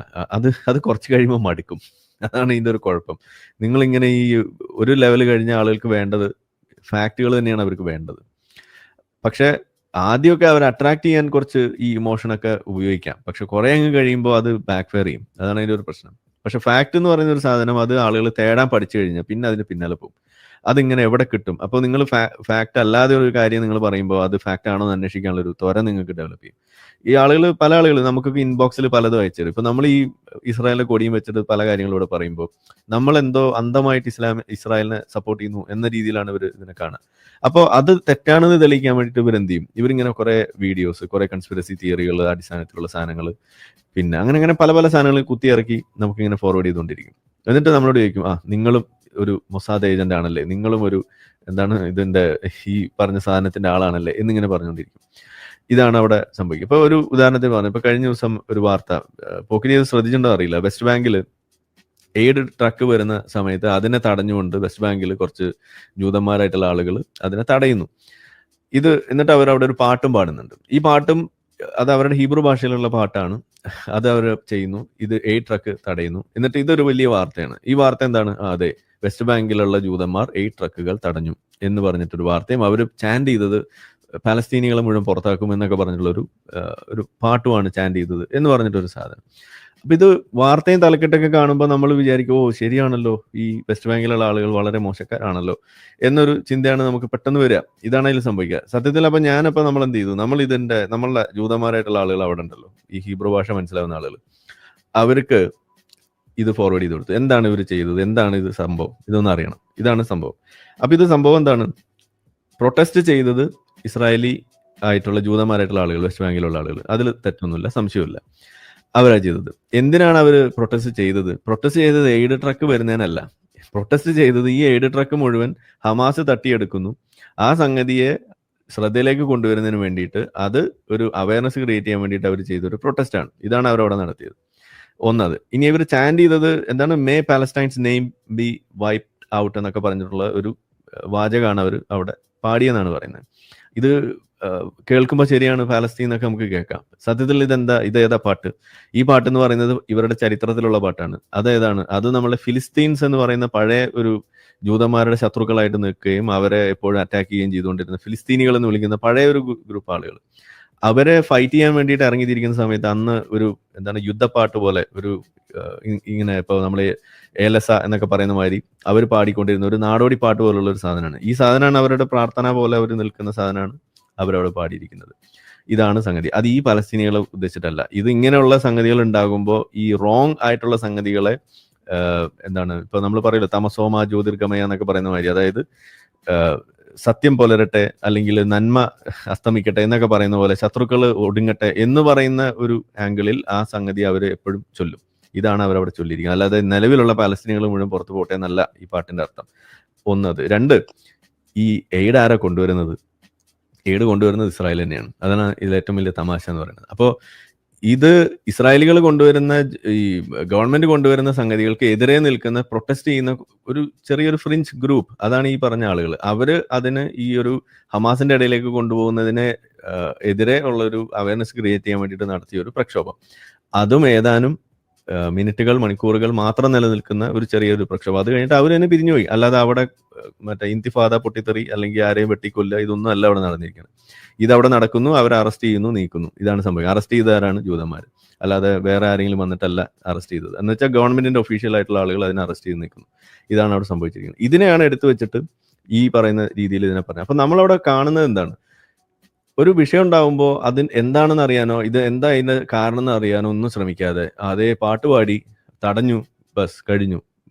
[SPEAKER 1] അത് കുറച്ച് കഴിയുമ്പോൾ മടുക്കും. അതാണ് ഇതിന്റെ ഒരു കുഴപ്പം. നിങ്ങളിങ്ങനെ ഈ ഒരു ലെവൽ കഴിഞ്ഞ ആളുകൾക്ക് വേണ്ടത് ഫാക്റ്റുകൾ തന്നെയാണ് അവർക്ക് വേണ്ടത്. പക്ഷെ ആദ്യമൊക്കെ അവർ അട്രാക്ട് ചെയ്യാൻ കുറച്ച് ഈ ഇമോഷനൊക്കെ ഉപയോഗിക്കാം. പക്ഷെ കുറെ അങ്ങ് കഴിയുമ്പോൾ അത് ബാക്ക് ഫെയർ ചെയ്യും. അതാണ് അതിന്റെ ഒരു പ്രശ്നം. പക്ഷെ ഫാക്ട് എന്ന് പറയുന്ന ഒരു സാധനം അത് ആളുകൾ തേടാൻ പഠിച്ചു കഴിഞ്ഞാൽ പിന്നെ അതിന് പിന്നാലെ പോകും. അതിങ്ങനെ എവിടെ കിട്ടും? അപ്പോൾ നിങ്ങൾ ഫാക്ട് അല്ലാതെ ഒരു കാര്യം നിങ്ങൾ പറയുമ്പോൾ അത് ഫാക്ട് ആണോ എന്ന് അന്വേഷിക്കാനുള്ള ഒരു ത്വര നിങ്ങൾക്ക് ഡെവലപ്പ് ചെയ്യും. ഈ ആളുകൾ, പല ആളുകൾ നമുക്കൊക്കെ ഇൻബോക്സിൽ പലതും അയച്ചു. ഇപ്പൊ നമ്മൾ ഈ ഇസ്രായേലിനെ കൊടിയും വെച്ചിട്ട് പല കാര്യങ്ങളും ഇവിടെ പറയുമ്പോൾ നമ്മൾ എന്തോ അന്ധമായിട്ട് ഇസ്രായേലിനെ സപ്പോർട്ട് ചെയ്യുന്നു എന്ന രീതിയിലാണ് ഇവർ ഇതിനെ കാണുക. അപ്പോൾ അത് തെറ്റാണെന്ന് തെളിയിക്കാൻ വേണ്ടിയിട്ട് ഇവരെന്ത് ചെയ്യും? ഇവരിങ്ങനെ കുറെ വീഡിയോസ്, കുറെ കൺസ്പിറസി തിയറികൾ അടിസ്ഥാനത്തിലുള്ള സാധനങ്ങൾ, പിന്നെ അങ്ങനെ പല പല സാധനങ്ങൾ കുത്തിയിറക്കി നമുക്കിങ്ങനെ ഫോർവേഡ് ചെയ്തുകൊണ്ടിരിക്കും. എന്നിട്ട് നമ്മളോട് ചോദിക്കും, നിങ്ങളും ഒരു മൊസാദ് ഏജന്റ് ആണല്ലേ, നിങ്ങളും ഒരു ഇതിന്റെ ഈ പറഞ്ഞ സാധനത്തിന്റെ ആളാണല്ലേ എന്നിങ്ങനെ പറഞ്ഞുകൊണ്ടിരിക്കും. ഇതാണ് അവിടെ സംഭവിക്കുക. ഇപ്പൊ ഒരു ഉദാഹരണത്തിന് പറഞ്ഞു, ഇപ്പൊ കഴിഞ്ഞ ദിവസം ഒരു വാർത്ത, പോക്കിരി ശ്രദ്ധിച്ചിട്ടുണ്ടോ അറിയില്ല, വെസ്റ്റ് ബാങ്കിൽ എയ്ഡ് ട്രക്ക് വരുന്ന സമയത്ത് അതിനെ തടഞ്ഞുകൊണ്ട് വെസ്റ്റ് ബാങ്കിൽ കുറച്ച് ജൂതന്മാരായിട്ടുള്ള ആളുകൾ അതിനെ തടയുന്നു. എന്നിട്ട് അവരവിടെ ഒരു പാട്ടും പാടുന്നുണ്ട്. ഈ പാട്ടും അത് അവരുടെ ഹീബ്രു ഭാഷയിലുള്ള പാട്ടാണ്. അത് അവർ ചെയ്യുന്നു. ഇത് എയ്ഡ് ട്രക്ക് തടയുന്നു. എന്നിട്ട് ഇതൊരു വലിയ വാർത്തയാണ്. ഈ വാർത്ത എന്താണ്? അതെ, വെസ്റ്റ് ബാങ്കിലുള്ള ജൂതന്മാർ എയ്ഡ് ട്രക്കുകൾ തടഞ്ഞു എന്ന് പറഞ്ഞിട്ടൊരു വാർത്തയും അവർ ചാൻഡ് ചെയ്തത് പാലസ്തീനികളെ മുഴുവൻ പുറത്താക്കും എന്നൊക്കെ പറഞ്ഞിട്ടുള്ള ഒരു പാട്ടുമാണ് ചാൻഡ് ചെയ്തത് എന്ന് പറഞ്ഞിട്ടൊരു സാധനം. അപ്പൊ ഇത് വാർത്തയും തലക്കെട്ടൊക്കെ കാണുമ്പോൾ നമ്മൾ വിചാരിക്കും, ശരിയാണല്ലോ, ഈ വെസ്റ്റ് ബാങ്കിലുള്ള ആളുകൾ വളരെ മോശക്കാരാണല്ലോ എന്നൊരു ചിന്തയാണ് നമുക്ക് പെട്ടെന്ന് വരിക. ഇതാണ് അതിൽ സംഭവിക്കുക സത്യത്തിൽ. അപ്പൊ നമ്മൾ എന്ത് ചെയ്തു? നമ്മളുടെ ജൂതന്മാരായിട്ടുള്ള ആളുകൾ അവിടെ ഉണ്ടല്ലോ, ഈ ഹീബ്രു ഭാഷ മനസ്സിലാവുന്ന ആളുകൾ, അവർക്ക് ഇത് ഫോർവേഡ് ചെയ്ത് കൊടുത്തു. എന്താണ് ഇവർ ചെയ്തത്? എന്താണ് ഇത് സംഭവം? ഇതൊന്നും അറിയണം. ഇതാണ് സംഭവം. അപ്പൊ ഇത് സംഭവം എന്താണ്? പ്രൊട്ടസ്റ്റ് ചെയ്തത് ഇസ്രായേലി ആയിട്ടുള്ള ജൂതന്മാരായിട്ടുള്ള ആളുകൾ, വെസ്റ്റ് ബാങ്കിലുള്ള ആളുകൾ. അതിൽ തെറ്റൊന്നുമില്ല, സംശയമില്ല. അവരാ ചെയ്തത്. എന്തിനാണ് അവർ പ്രൊട്ടസ്റ്റ് ചെയ്തത്? പ്രൊട്ടസ്റ്റ് ചെയ്തത് എയ്ഡ് ട്രക്ക് വരുന്നതിനല്ല. പ്രൊട്ടസ്റ്റ് ചെയ്തത് ഈ എയ്ഡ് ട്രക്ക് മുഴുവൻ ഹമാസ് തട്ടിയെടുക്കുന്നു, ആ സംഗതിയെ ശ്രദ്ധയിലേക്ക് കൊണ്ടുവരുന്നതിന് വേണ്ടിയിട്ട്, അത് ഒരു അവയർനെസ് ക്രിയേറ്റ് ചെയ്യാൻ വേണ്ടിയിട്ട് അവർ ചെയ്തൊരു പ്രൊട്ടസ്റ്റാണ്. ഇതാണ് അവരവിടെ നടത്തിയത്. ഒന്നത്. ഇനി ഇവർ ചാൻഡ് ചെയ്തത് എന്താണ്? May പാലസ്റ്റൈൻസ് name B wiped out എന്നൊക്കെ പറഞ്ഞിട്ടുള്ള ഒരു വാചകമാണ് അവർ അവിടെ പാടിയെന്നാണ് പറയുന്നത്. ഇത് കേൾക്കുമ്പോൾ ശരിയാണ്, പാലസ്തീൻ എന്നൊക്കെ നമുക്ക് കേൾക്കാം. സത്യത്തിൽ ഇതേതാ പാട്ട്? ഈ പാട്ട് എന്ന് പറയുന്നത് ഇവരുടെ ചരിത്രത്തിലുള്ള പാട്ടാണ്. അതേതാണ്? അത് നമ്മളെ ഫിലിസ്തീൻസ് എന്ന് പറയുന്ന പഴയ ഒരു ജൂതന്മാരുടെ ശത്രുക്കളായിട്ട് നിൽക്കുകയും അവരെ എപ്പോഴും അറ്റാക്ക് ചെയ്യുകയും ചെയ്തുകൊണ്ടിരുന്ന ഫിലിസ്തീനികൾ എന്ന് വിളിക്കുന്ന പഴയ ഒരു ഗ്രൂപ്പ് ആളുകൾ, അവരെ ഫൈറ്റ് ചെയ്യാൻ വേണ്ടിയിട്ട് ഇറങ്ങിത്തിരിക്കുന്ന സമയത്ത് അന്ന് ഒരു യുദ്ധപ്പാട്ട് പോലെ ഇങ്ങനെ ഇപ്പോൾ നമ്മൾ ഏലസ എന്നൊക്കെ പറയുന്ന മാതിരി അവർ പാടിക്കൊണ്ടിരുന്ന ഒരു നാടോടി പാട്ട് പോലുള്ള ഒരു സാധനമാണ്. ഈ സാധനമാണ് അവരുടെ പ്രാർത്ഥന പോലെ അവർ നിൽക്കുന്ന സാധനമാണ് അവരവിടെ പാടിയിരിക്കുന്നത്. ഇതാണ് സംഗതി. അത് ഈ പലസ്തീനികളെ ഉദ്ദേശിച്ചിട്ടല്ല. ഇത് ഇങ്ങനെയുള്ള സംഗതികൾ ഉണ്ടാകുമ്പോൾ ഈ റോങ് ആയിട്ടുള്ള സംഗതികളെ ഇപ്പൊ നമ്മൾ പറയല്ലോ തമസോമ ജ്യോതിർഗമയ എന്നൊക്കെ പറയുന്ന മാതിരി, അതായത് സത്യം പുലരട്ടെ അല്ലെങ്കിൽ നന്മ അസ്തമിക്കട്ടെ എന്നൊക്കെ പറയുന്ന പോലെ ശത്രുക്കൾ ഒടുങ്ങട്ടെ എന്ന് പറയുന്ന ഒരു ആംഗിളിൽ ആ സംഗതി അവർ എപ്പോഴും ചൊല്ലും. ഇതാണ് അവരവിടെ ചൊല്ലിയിരിക്കുന്നത്. അല്ലാതെ നിലവിലുള്ള പാലസ്തീനികൾ മുഴുവൻ പുറത്തു പോട്ടെ എന്നല്ല ഈ പാട്ടിന്റെ അർത്ഥം. ഒന്നത്. രണ്ട്, ഈ എയ്ഡ് ആരാ കൊണ്ടുവരുന്നത്? എയ്ഡ് കൊണ്ടുവരുന്നത് ഇസ്രായേൽ തന്നെയാണ്. അതാണ് ഇതിൽ ഏറ്റവും വലിയ തമാശ എന്ന് പറയുന്നത്. അപ്പോൾ ഇത് ഇസ്രായേലികൾ കൊണ്ടുവരുന്ന, ഈ ഗവൺമെന്റ് കൊണ്ടുവരുന്ന സംഗതികൾക്ക് എതിരെ നിൽക്കുന്ന, പ്രൊട്ടസ്റ്റ് ചെയ്യുന്ന ഒരു ചെറിയൊരു ഫ്രിഞ്ച് ഗ്രൂപ്പ്, അതാണ് ഈ പറഞ്ഞ ആളുകൾ. അവര് അതിന് ഈ ഒരു ഹമാസിന്റെ ഇടയിലേക്ക് കൊണ്ടുപോകുന്നതിനെ എതിരെ ഉള്ളൊരു അവയർനെസ് ക്രിയേറ്റ് ചെയ്യാൻ വേണ്ടിയിട്ട് നടത്തിയ ഒരു പ്രക്ഷോഭം. അതും ഏതാനും മിനിറ്റുകൾ, മണിക്കൂറുകൾ മാത്രം നിലനിൽക്കുന്ന ഒരു ചെറിയൊരു പ്രക്ഷോഭം. അത് കഴിഞ്ഞിട്ട് അവർ തന്നെ പിരിഞ്ഞുപോയി. അല്ലാതെ അവിടെ ഇന്തിഫാദ, പൊട്ടിത്തെറി അല്ലെങ്കിൽ ആരെയും വെട്ടിക്കൊല്ല, ഇതൊന്നും അല്ല അവിടെ നടന്നിരിക്കുന്നത്. ഇതവിടെ നടക്കുന്നു, അവരെ അറസ്റ്റ് ചെയ്യുന്നു, നീക്കുന്നു. ഇതാണ് സംഭവം. അറസ്റ്റ് ചെയ്തവരാണ് ജൂതന്മാർ, അല്ലാതെ വേറെ ആരെങ്കിലും വന്നിട്ടല്ല അറസ്റ്റ് ചെയ്തത്. എന്ന് വെച്ചാൽ ഗവൺമെന്റിന്റെ ഒഫീഷ്യൽ ആയിട്ടുള്ള ആളുകൾ അതിനെ അറസ്റ്റ് ചെയ്ത് നിൽക്കുന്നു. ഇതാണ് അവിടെ സംഭവിച്ചിരിക്കുന്നത്. ഇതിനെയാണ് എടുത്തു വെച്ചിട്ട് ഈ പറയുന്ന രീതിയിൽ ഇതിനെ പറഞ്ഞത്. അപ്പൊ നമ്മളവിടെ കാണുന്നത് എന്താണ്? ഒരു വിഷയം ഉണ്ടാകുമ്പോൾ അതിന് എന്താണെന്ന് അറിയാനോ, ഇത് എന്താ അതിന്റെ കാരണം എന്ന് അറിയാനോ ഒന്നും ശ്രമിക്കാതെ അതേ പാട്ടുപാടി തടഞ്ഞു, ബസ് കഴിഞ്ഞു,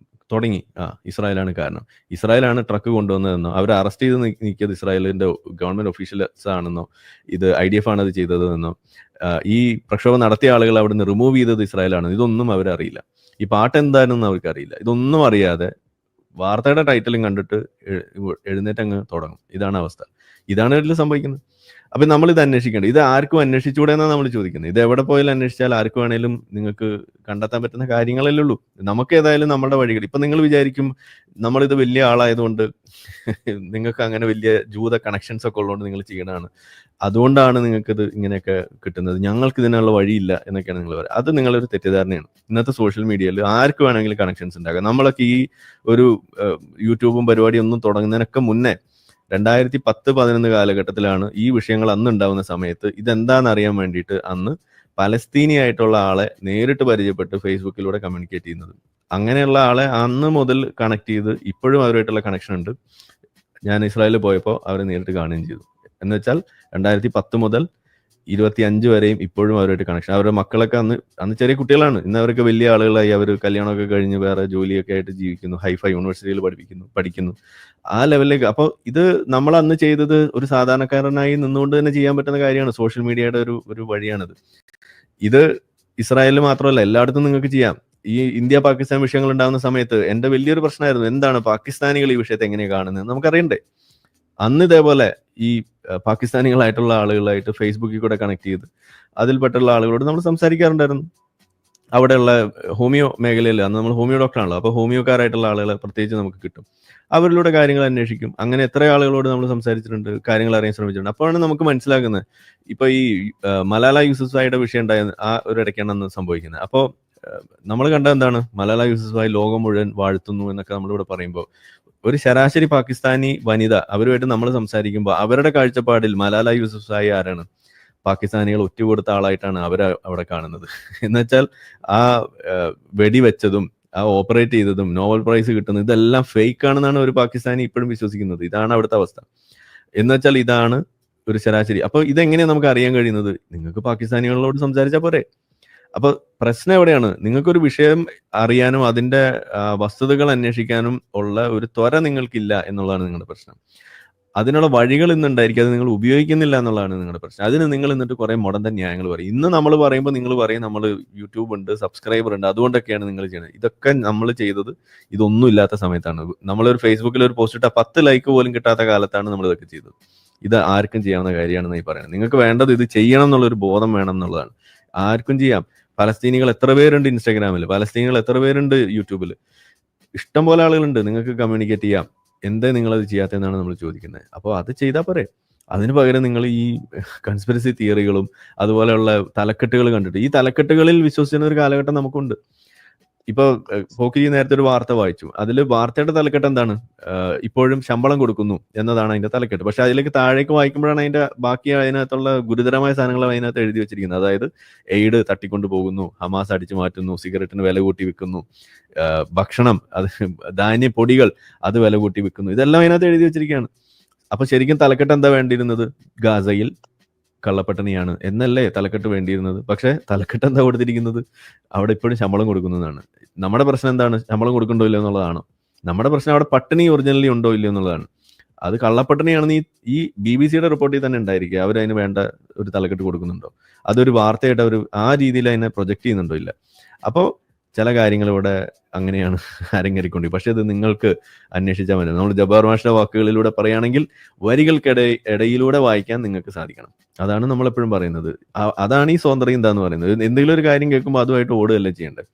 [SPEAKER 1] തുടങ്ങി ഇസ്രായേലാണ് കാരണം, ഇസ്രായേലാണ് ട്രക്ക് കൊണ്ടുവന്നതെന്നോ, അവരെ അറസ്റ്റ് ചെയ്ത് നീക്കിയത് ഇസ്രായേലിന്റെ ഗവൺമെന്റ് ഒഫീഷ്യൽസ് ആണെന്നോ, ഇത് IDF ആണ് അത് ചെയ്തതെന്നോ, ഈ പ്രക്ഷോഭം നടത്തിയ ആളുകൾ അവിടുന്ന് റിമൂവ് ചെയ്തത് ഇസ്രായേലാണ്, ഇതൊന്നും അവരറിയില്ല. ഈ പാട്ട് എന്താണെന്ന് അവർക്കറിയില്ല. ഇതൊന്നും അറിയാതെ വാർത്തയുടെ ടൈറ്റിലും കണ്ടിട്ട് എഴുന്നേറ്റ് അങ്ങ് തുടങ്ങും. ഇതാണ് അവസ്ഥ. ഇതാണ് ഇതിൽ സംഭവിക്കുന്നത്. അപ്പൊ നമ്മൾ ഇത് അന്വേഷിക്കേണ്ടത്. ഇത് ആർക്കും അന്വേഷിച്ചുകൂടെ എന്നാണ് നമ്മൾ ചോദിക്കുന്നത്. ഇത് എവിടെ പോയാലും അന്വേഷിച്ചാൽ ആർക്കും വേണേലും നിങ്ങൾക്ക് കണ്ടെത്താൻ പറ്റുന്ന കാര്യങ്ങളല്ലേ ഉള്ളൂ. നമുക്ക് ഏതായാലും നമ്മുടെ വഴികൾ. ഇപ്പൊ നിങ്ങൾ വിചാരിക്കും നമ്മളിത് വലിയ ആളായതുകൊണ്ട് നിങ്ങൾക്ക് അങ്ങനെ വലിയ ജൂത കണക്ഷൻസ് ഒക്കെ ഉള്ളതുകൊണ്ട് നിങ്ങൾ ചെയ്യണതാണ്, അതുകൊണ്ടാണ് നിങ്ങൾക്കിത് ഇങ്ങനെയൊക്കെ കിട്ടുന്നത്, ഞങ്ങൾക്ക് ഇതിനുള്ള വഴിയില്ല എന്നൊക്കെയാണ് നിങ്ങൾ പറയുക. അത് നിങ്ങളൊരു തെറ്റിദ്ധാരണയാണ്. ഇന്നത്തെ സോഷ്യൽ മീഡിയയിൽ ആർക്ക് വേണമെങ്കിലും കണക്ഷൻസ് ഉണ്ടാകാം. നമ്മളൊക്കെ ഈ ഒരു യൂട്യൂബും പരിപാടിയും ഒന്നും തുടങ്ങുന്നതിനൊക്കെ മുന്നേ 2010-11 കാലഘട്ടത്തിലാണ് ഈ വിഷയങ്ങൾ അന്ന് ഉണ്ടാവുന്ന സമയത്ത് ഇതെന്താണെന്ന് അറിയാൻ വേണ്ടിയിട്ട് അന്ന് പലസ്തീനി ആയിട്ടുള്ള ആളെ നേരിട്ട് പരിചയപ്പെട്ട് ഫേസ്ബുക്കിലൂടെ കമ്മ്യൂണിക്കേറ്റ് ചെയ്യുന്നത്. അങ്ങനെയുള്ള ആളെ അന്ന് മുതൽ കണക്ട് ചെയ്ത് ഇപ്പോഴും അവരുമായിട്ടുള്ള കണക്ഷൻ ഉണ്ട്. ഞാൻ ഇസ്രായേലിൽ പോയപ്പോൾ അവരെ നേരിട്ട് കാണുകയും ചെയ്തു. എന്ന് വെച്ചാൽ 2010 മുതൽ 25 വരെയും ഇപ്പോഴും അവരുമായിട്ട് കണക്ഷൻ. അവരുടെ മക്കളൊക്കെ അന്ന് ചെറിയ കുട്ടികളാണ്, ഇന്ന് അവരൊക്കെ വലിയ ആളുകളായി, അവർ കല്യാണമൊക്കെ കഴിഞ്ഞ് വേറെ ജോലിയൊക്കെ ആയിട്ട് ജീവിക്കുന്നു, ഹൈഫൈ യൂണിവേഴ്സിറ്റിയിൽ പഠിക്കുന്നു, ആ ലെവലിലേക്ക്. അപ്പോൾ ഇത് നമ്മൾ അന്ന് ചെയ്തത് ഒരു സാധാരണക്കാരനായി നിന്നുകൊണ്ട് തന്നെ ചെയ്യാൻ പറ്റുന്ന കാര്യമാണ്. സോഷ്യൽ മീഡിയയുടെ ഒരു വഴിയാണിത്. ഇത് ഇസ്രായേലിൽ മാത്രമല്ല, എല്ലായിടത്തും നിങ്ങൾക്ക് ചെയ്യാം. ഈ ഇന്ത്യ പാകിസ്ഥാൻ വിഷയങ്ങൾ ഉണ്ടാകുന്ന സമയത്ത് എൻ്റെ വലിയൊരു പ്രശ്നമായിരുന്നു, എന്താണ് പാകിസ്ഥാനികൾ ഈ വിഷയത്തെ എങ്ങനെയാണ് കാണുന്നത് നമുക്കറിയണ്ടേ. അന്ന് ഇതേപോലെ ഈ പാകിസ്ഥാനികളായിട്ടുള്ള ആളുകളായിട്ട് ഫേസ്ബുക്കിൽ കൂടെ കണക്ട് ചെയ്ത് അതിൽപ്പെട്ടുള്ള ആളുകളോട് നമ്മൾ സംസാരിക്കാറുണ്ടായിരുന്നു. അവിടെയുള്ള ഹോമിയോ മേഖലയിൽ, അന്ന് നമ്മൾ ഹോമിയോ ഡോക്ടറാണല്ലോ, അപ്പോൾ ഹോമിയോക്കാരായിട്ടുള്ള ആളുകളെ പ്രത്യേകിച്ച് നമുക്ക് കിട്ടും. അവരിലൂടെ കാര്യങ്ങൾ അന്വേഷിക്കും. അങ്ങനെ എത്ര ആളുകളോട് നമ്മൾ സംസാരിച്ചിട്ടുണ്ട്, കാര്യങ്ങൾ അറിയാൻ ശ്രമിച്ചിട്ടുണ്ട്. അപ്പോഴാണ് നമുക്ക് മനസ്സിലാക്കുന്നത് ഇപ്പൊ ഈ മലാല യൂസഫ്സായിയുടെ വിഷയം ഉണ്ടായ ആ ഒരു ഇടയ്ക്കാണ് അന്ന് സംഭവിക്കുന്നത്. അപ്പോൾ നമ്മൾ കണ്ട എന്താണ്, മലാല യൂസഫ്സായി ലോകം മുഴുവൻ വാഴ്ത്തുന്നു എന്നൊക്കെ നമ്മളിവിടെ പറയുമ്പോൾ ഒരു ശരാശരി പാകിസ്ഥാനി വനിത അവരുമായിട്ട് നമ്മൾ സംസാരിക്കുമ്പോൾ അവരുടെ കാഴ്ചപ്പാടിൽ മലാല യൂസഫ്സായി ആരാണ്? പാകിസ്ഥാനികൾ ഒറ്റുകൊടുത്ത ആളായിട്ടാണ് അവിടെ കാണുന്നത്. എന്നുവെച്ചാൽ ആ വെടിവെച്ചതും ആ ഓപ്പറേറ്റ് ചെയ്തതും നോബൽ പ്രൈസ് കിട്ടുന്നത് ഇതെല്ലാം ഫേക്ക് ആണെന്നാണ് ഒരു പാകിസ്ഥാനി ഇപ്പോഴും വിശ്വസിക്കുന്നത്. ഇതാണ് അവിടുത്തെ അവസ്ഥ. എന്നുവെച്ചാൽ ഇതാണ് ഒരു ശരാശരി. അപ്പോൾ ഇതെങ്ങനെയാണ് നമുക്ക് അറിയാൻ കഴിയുന്നത്? നിങ്ങൾക്ക് പാകിസ്ഥാനികളോട് സംസാരിച്ചാൽ പോരെ. അപ്പൊ പ്രശ്നം എവിടെയാണ്? നിങ്ങൾക്കൊരു വിഷയം അറിയാനും അതിന്റെ വസ്തുതകൾ അന്വേഷിക്കാനും ഉള്ള ഒരു ത്വര നിങ്ങൾക്കില്ല എന്നുള്ളതാണ് നിങ്ങളുടെ പ്രശ്നം. അതിനുള്ള വഴികൾ ഇന്നുണ്ടായിരിക്കും, അത് നിങ്ങൾ ഉപയോഗിക്കുന്നില്ല എന്നുള്ളതാണ് നിങ്ങളുടെ പ്രശ്നം. അതിന് നിങ്ങൾ എന്നിട്ട് കുറെ മുടന്തൻ ന്യായങ്ങൾ പറയും. ഇന്ന് നമ്മൾ പറയുമ്പോൾ നിങ്ങൾ പറയും നമ്മൾ യൂട്യൂബ് ഉണ്ട്, സബ്സ്ക്രൈബർ ഉണ്ട്, അതുകൊണ്ടൊക്കെയാണ് നിങ്ങൾ ചെയ്യുന്നത്. ഇതൊക്കെ നമ്മൾ ചെയ്തത് ഇതൊന്നും ഇല്ലാത്ത സമയത്താണ്. നമ്മളൊരു ഫേസ്ബുക്കിൽ ഒരു പോസ്റ്റ് ഇട്ടാൽ 10 ലൈക്ക് പോലും കിട്ടാത്ത കാലത്താണ് നമ്മൾ ഇതൊക്കെ ചെയ്തത്. ഇത് ആർക്കും ചെയ്യാവുന്ന കാര്യമാണെന്ന് ഈ പറയുന്നത്. നിങ്ങൾക്ക് വേണ്ടത് ഇത് ചെയ്യണം എന്നുള്ളൊരു ബോധം വേണം എന്നുള്ളതാണ്. ആർക്കും ചെയ്യാം. പലസ്തീനികൾ എത്ര പേരുണ്ട് ഇൻസ്റ്റാഗ്രാമിൽ, പലസ്തീനികൾ എത്ര പേരുണ്ട് യൂട്യൂബിൽ, ഇഷ്ടം പോലെ ആളുകളുണ്ട്, നിങ്ങൾക്ക് കമ്മ്യൂണിക്കേറ്റ് ചെയ്യാം. എന്തേ നിങ്ങളത് ചെയ്യാത്തതെന്നാണ് നമ്മൾ ചോദിക്കുന്നത്. അപ്പോൾ അത് ചെയ്താൽ പോരെ. അതിന് പകരം നിങ്ങൾ ഈ കൺസ്പിറസി തിയറികളും അതുപോലെയുള്ള തലക്കെട്ടുകൾ കണ്ടിട്ട്, ഈ തലക്കെട്ടുകളിൽ വിശ്വസിക്കുന്ന ഒരു കാലഘട്ടം നമുക്കുണ്ട്. ഇപ്പൊ പോക്കി നേരത്തെ ഒരു വാർത്ത വായിച്ചു. അതിൽ വാർത്തയുടെ തലക്കെട്ട് എന്താണ്? ഇപ്പോഴും ശമ്പളം കൊടുക്കുന്നു എന്നതാണ് അതിന്റെ തലക്കെട്ട്. പക്ഷെ അതിലേക്ക് താഴേക്ക് വായിക്കുമ്പോഴാണ് അതിന്റെ ബാക്കി അതിനകത്തുള്ള ഗുരുതരമായ സാധനങ്ങൾ അതിനകത്ത് എഴുതി വെച്ചിരിക്കുന്നത്. അതായത് എയ്ഡ് തട്ടിക്കൊണ്ടു പോകുന്നു, ഹമാസ് അടിച്ചു മാറ്റുന്നു, സിഗരറ്റിന് വില കൂട്ടി വിൽക്കുന്നു, ഭക്ഷണം അത് ധാന്യപ്പൊടികൾ അത് വില കൂട്ടി വിൽക്കുന്നു, ഇതെല്ലാം അതിനകത്ത് എഴുതി വെച്ചിരിക്കുകയാണ്. അപ്പൊ ശരിക്കും തലക്കെട്ട് എന്താ വേണ്ടിയിരുന്നത്? ഗാസയിൽ കള്ളപ്പട്ടണിയാണ് എന്നല്ലേ തലക്കെട്ട് വേണ്ടിയിരുന്നത്. പക്ഷെ തലക്കെട്ട് എന്താ കൊടുത്തിരിക്കുന്നത്? അവിടെ ഇപ്പോഴും ശമ്പളം കൊടുക്കുന്നതാണ്. നമ്മുടെ പ്രശ്നം എന്താണ്? ശമ്പളം കൊടുക്കണ്ടോ ഇല്ലയോ എന്നുള്ളതാണോ? നമ്മുടെ പ്രശ്നം അവിടെ പട്ടിണി ഒറിജിനലി ഉണ്ടോ ഇല്ലയോ എന്നുള്ളതാണ്. അത് കള്ളപ്പട്ടിണിയാണെന്ന് ഈ BBC-യുടെ റിപ്പോർട്ടിൽ തന്നെ ഉണ്ടായിരിക്കുക. അവരതിന് വേണ്ട ഒരു തലക്കെട്ട് കൊടുക്കുന്നുണ്ടോ? അതൊരു വാർത്തയായിട്ട് അവർ ആ രീതിയിൽ അതിനെ പ്രൊജക്ട് ചെയ്യുന്നുണ്ടോ? ഇല്ല. അപ്പോൾ ചില കാര്യങ്ങൾ ഇവിടെ അങ്ങനെയാണ് അരങ്ങേറിക്കൊണ്ട്. പക്ഷെ അത് നിങ്ങൾക്ക് അന്വേഷിച്ചാൽ മതി. നമ്മൾ ജബ്ബാർ മാഷിന്റെ വാക്കുകളിലൂടെ പറയുകയാണെങ്കിൽ ഇടയിലൂടെ വായിക്കാൻ നിങ്ങൾക്ക് സാധിക്കണം. അതാണ് നമ്മളെപ്പോഴും പറയുന്നത്. അതാണ് ഈ സ്വതന്ത്രം എന്താന്ന് പറയുന്നത്. എന്തെങ്കിലും ഒരു കാര്യം കേൾക്കുമ്പോൾ അതുമായിട്ട് ഓടുകയല്ലേ ചെയ്യേണ്ടത്.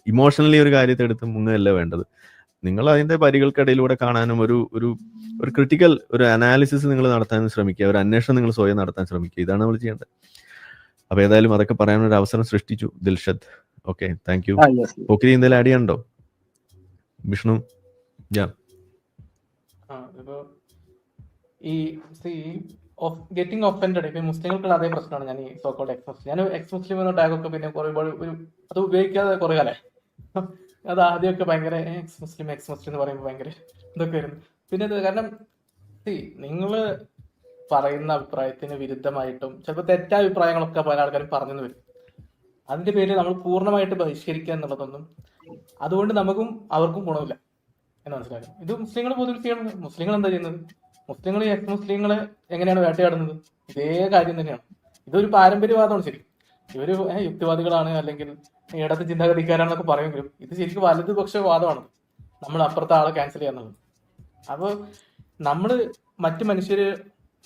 [SPEAKER 1] ഇമോഷണലി ഒരു കാര്യത്തെ എടുത്ത് മുങ്ങുകയല്ല വേണ്ടത്. നിങ്ങൾ അതിന്റെ പരികൾക്കിടയിലൂടെ കാണാനും ഒരു ക്രിട്ടിക്കൽ ഒരു അനാലിസിസ് നിങ്ങൾ നടത്താൻ ശ്രമിക്കുക, ഒരു അന്വേഷണം നിങ്ങൾ സ്വയം നടത്താൻ ശ്രമിക്കുക. ഇതാണ് നമ്മൾ ചെയ്യേണ്ടത്. അപ്പൊ ഏതായാലും അതൊക്കെ പറയാനൊരു അവസരം സൃഷ്ടിച്ചു Dilshad. Okay, thank you. Okay, എന്തെങ്കിലും ആഡ് ചെയ്യാനുണ്ടോ വിഷ്ണു?
[SPEAKER 3] ഈ ഗെറ്റിംഗ് ഒഫൻഡഡ് ഇപ്പൊ മുസ്ലിങ്ങൾക്കുള്ള അതേ പ്രശ്നമാണ്. ഞാൻ ഈ സോക്കോൾഡ് ഞാൻ എക്സ് മുസ്ലിം എന്ന ടാഗൊക്കെ പിന്നെ കുറെ അത് ഉപയോഗിക്കാതെ കുറെ കാലം. അത് ആദ്യമൊക്കെ ഭയങ്കര എക്സ് മുസ്ലിം എന്ന് പറയുമ്പോൾ ഭയങ്കര ഇതൊക്കെ ആയിരുന്നു. പിന്നെ ഇത് കാരണം നിങ്ങള് പറയുന്ന അഭിപ്രായത്തിന് വിരുദ്ധമായിട്ടും ചിലപ്പോൾ തെറ്റായ അഭിപ്രായങ്ങളൊക്കെ പല ആൾക്കാരും പറഞ്ഞു വരും. അതിന്റെ പേരിൽ നമ്മൾ പൂർണ്ണമായിട്ട് ബഹിഷ്കരിക്കുക എന്നുള്ളതൊന്നും അതുകൊണ്ട് നമുക്കും അവർക്കും ഗുണമില്ല. എന്ന് മനസ്സിലാക്കുക. ഇത് മുസ്ലിങ്ങൾ പൊതുവിൽ ചെയ്യണം. മുസ്ലിങ്ങൾ എന്താ ചെയ്യുന്നത്? മുസ്ലിങ്ങൾ ഈ എക്സ് മുസ്ലിങ്ങളെ എങ്ങനെയാണ് വേട്ടയാടുന്നത്? ഇതേ കാര്യം തന്നെയാണ്. ഇതൊരു പാരമ്പര്യവാദമാണ് ശരി. ഇവര് യുക്തിവാദികളാണ് അല്ലെങ്കിൽ ഇടത് ചിന്താഗതിക്കാരാണെന്നൊക്കെ പറയുമെങ്കിലും ഇത് ശരിക്കും വലതുപക്ഷ വാദമാണ്. നമ്മൾ അപ്പുറത്തെ ആളെ ക്യാൻസൽ ചെയ്യാന്നുള്ളത്. അപ്പോൾ നമ്മൾ മറ്റു മനുഷ്യര്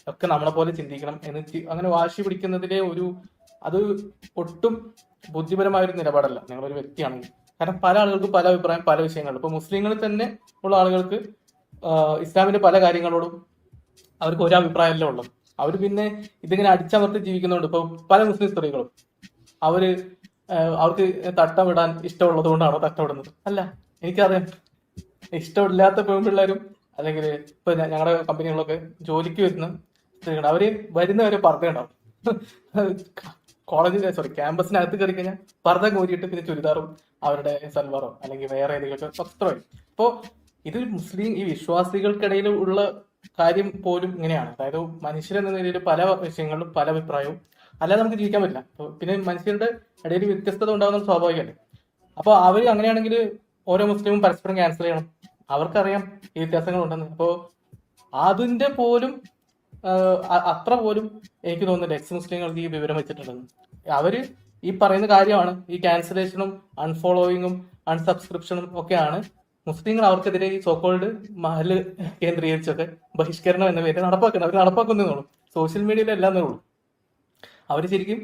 [SPEAKER 3] ഒക്കെ നമ്മളെ പോലെ ചിന്തിക്കണം എന്ന് അങ്ങനെ വാശി പിടിക്കുന്നതിലെ അത് ഒട്ടും ബുദ്ധിപരമായ ഒരു നിലപാടല്ല നിങ്ങളൊരു വ്യക്തിയാണെങ്കിൽ. കാരണം പല ആളുകൾക്കും പല അഭിപ്രായം, പല വിഷയങ്ങളും. ഇപ്പൊ മുസ്ലിങ്ങളിൽ തന്നെ ഉള്ള ആളുകൾക്ക് ഇസ്ലാമിന്റെ പല കാര്യങ്ങളോടും അവർക്ക് ഒരു അഭിപ്രായമല്ലേ ഉള്ളത്. അവർ പിന്നെ ഇതിങ്ങനെ അടിച്ചമർത്തി ജീവിക്കുന്നുണ്ട്. ഇപ്പൊ പല മുസ്ലിം സ്ത്രീകളും അവർക്ക് തട്ടമിടാൻ ഇഷ്ടമുള്ളത് കൊണ്ടാണോ തട്ടമിടുന്നത്? അല്ല, എനിക്കറിയാം. ഇഷ്ടമില്ലാത്ത പെൺപിള്ളേരും അല്ലെങ്കിൽ ഇപ്പൊ ഞങ്ങളുടെ കമ്പനികളിലൊക്കെ ജോലിക്ക് വരുന്ന സ്ത്രീകൾ അവര് വരുന്നവരെ പർദ്ദയുണ്ടാവും. ക്യാമ്പസിനകത്ത് കയറി കഴിഞ്ഞാൽ പർദ്ദ കോരിയിട്ട് പിന്നെ ചുരിദാറും അവരുടെ സൽവാറോ അല്ലെങ്കിൽ വേറെ ഏതെങ്കിലും വസ്ത്രമായി. അപ്പോ ഇത് ഈ വിശ്വാസികൾക്കിടയിൽ ഉള്ള കാര്യം പോലും ഇങ്ങനെയാണ്. അതായത് മനുഷ്യരെന്ന നിലയിൽ പല വിഷയങ്ങളിലും പല അഭിപ്രായവും, അല്ലാതെ നമുക്ക് ജീവിക്കാൻ പറ്റില്ല. പിന്നെ മനുഷ്യരുടെ ഇടയിൽ വ്യത്യസ്തത ഉണ്ടാകുന്നത് സ്വാഭാവികമല്ലേ. അപ്പൊ അവര് അങ്ങനെയാണെങ്കിൽ ഓരോ മുസ്ലിമും പരസ്പരം ക്യാൻസൽ ചെയ്യണം. അവർക്കറിയാം ഈ വ്യത്യാസങ്ങൾ ഉണ്ടെന്ന്. അപ്പോ അതിന്റെ പോലും അത്ര പോലും എനിക്ക് തോന്നുന്നില്ല എക്സ് മുസ്ലിങ്ങൾക്ക് ഈ വിവരം വെച്ചിട്ടുണ്ടെന്ന്. അവര് ഈ പറയുന്ന കാര്യമാണ് ഈ ക്യാൻസലേഷനും അൺഫോളോയിങ്ങും അൺസബ്സ്ക്രിപ്ഷനും ഒക്കെയാണ് മുസ്ലിങ്ങൾ അവർക്കെതിരെ ഈ സോക്കോൾഡ് മഹല് കേന്ദ്രീകരിച്ചൊക്കെ ബഹിഷ്കരണം എന്ന പേര് നടപ്പാക്കുന്നത്. അവർ നടപ്പാക്കുന്നേന്നുള്ളൂ. സോഷ്യൽ മീഡിയയിലെല്ലാം ഉള്ളൂ. അവർ ശരിക്കും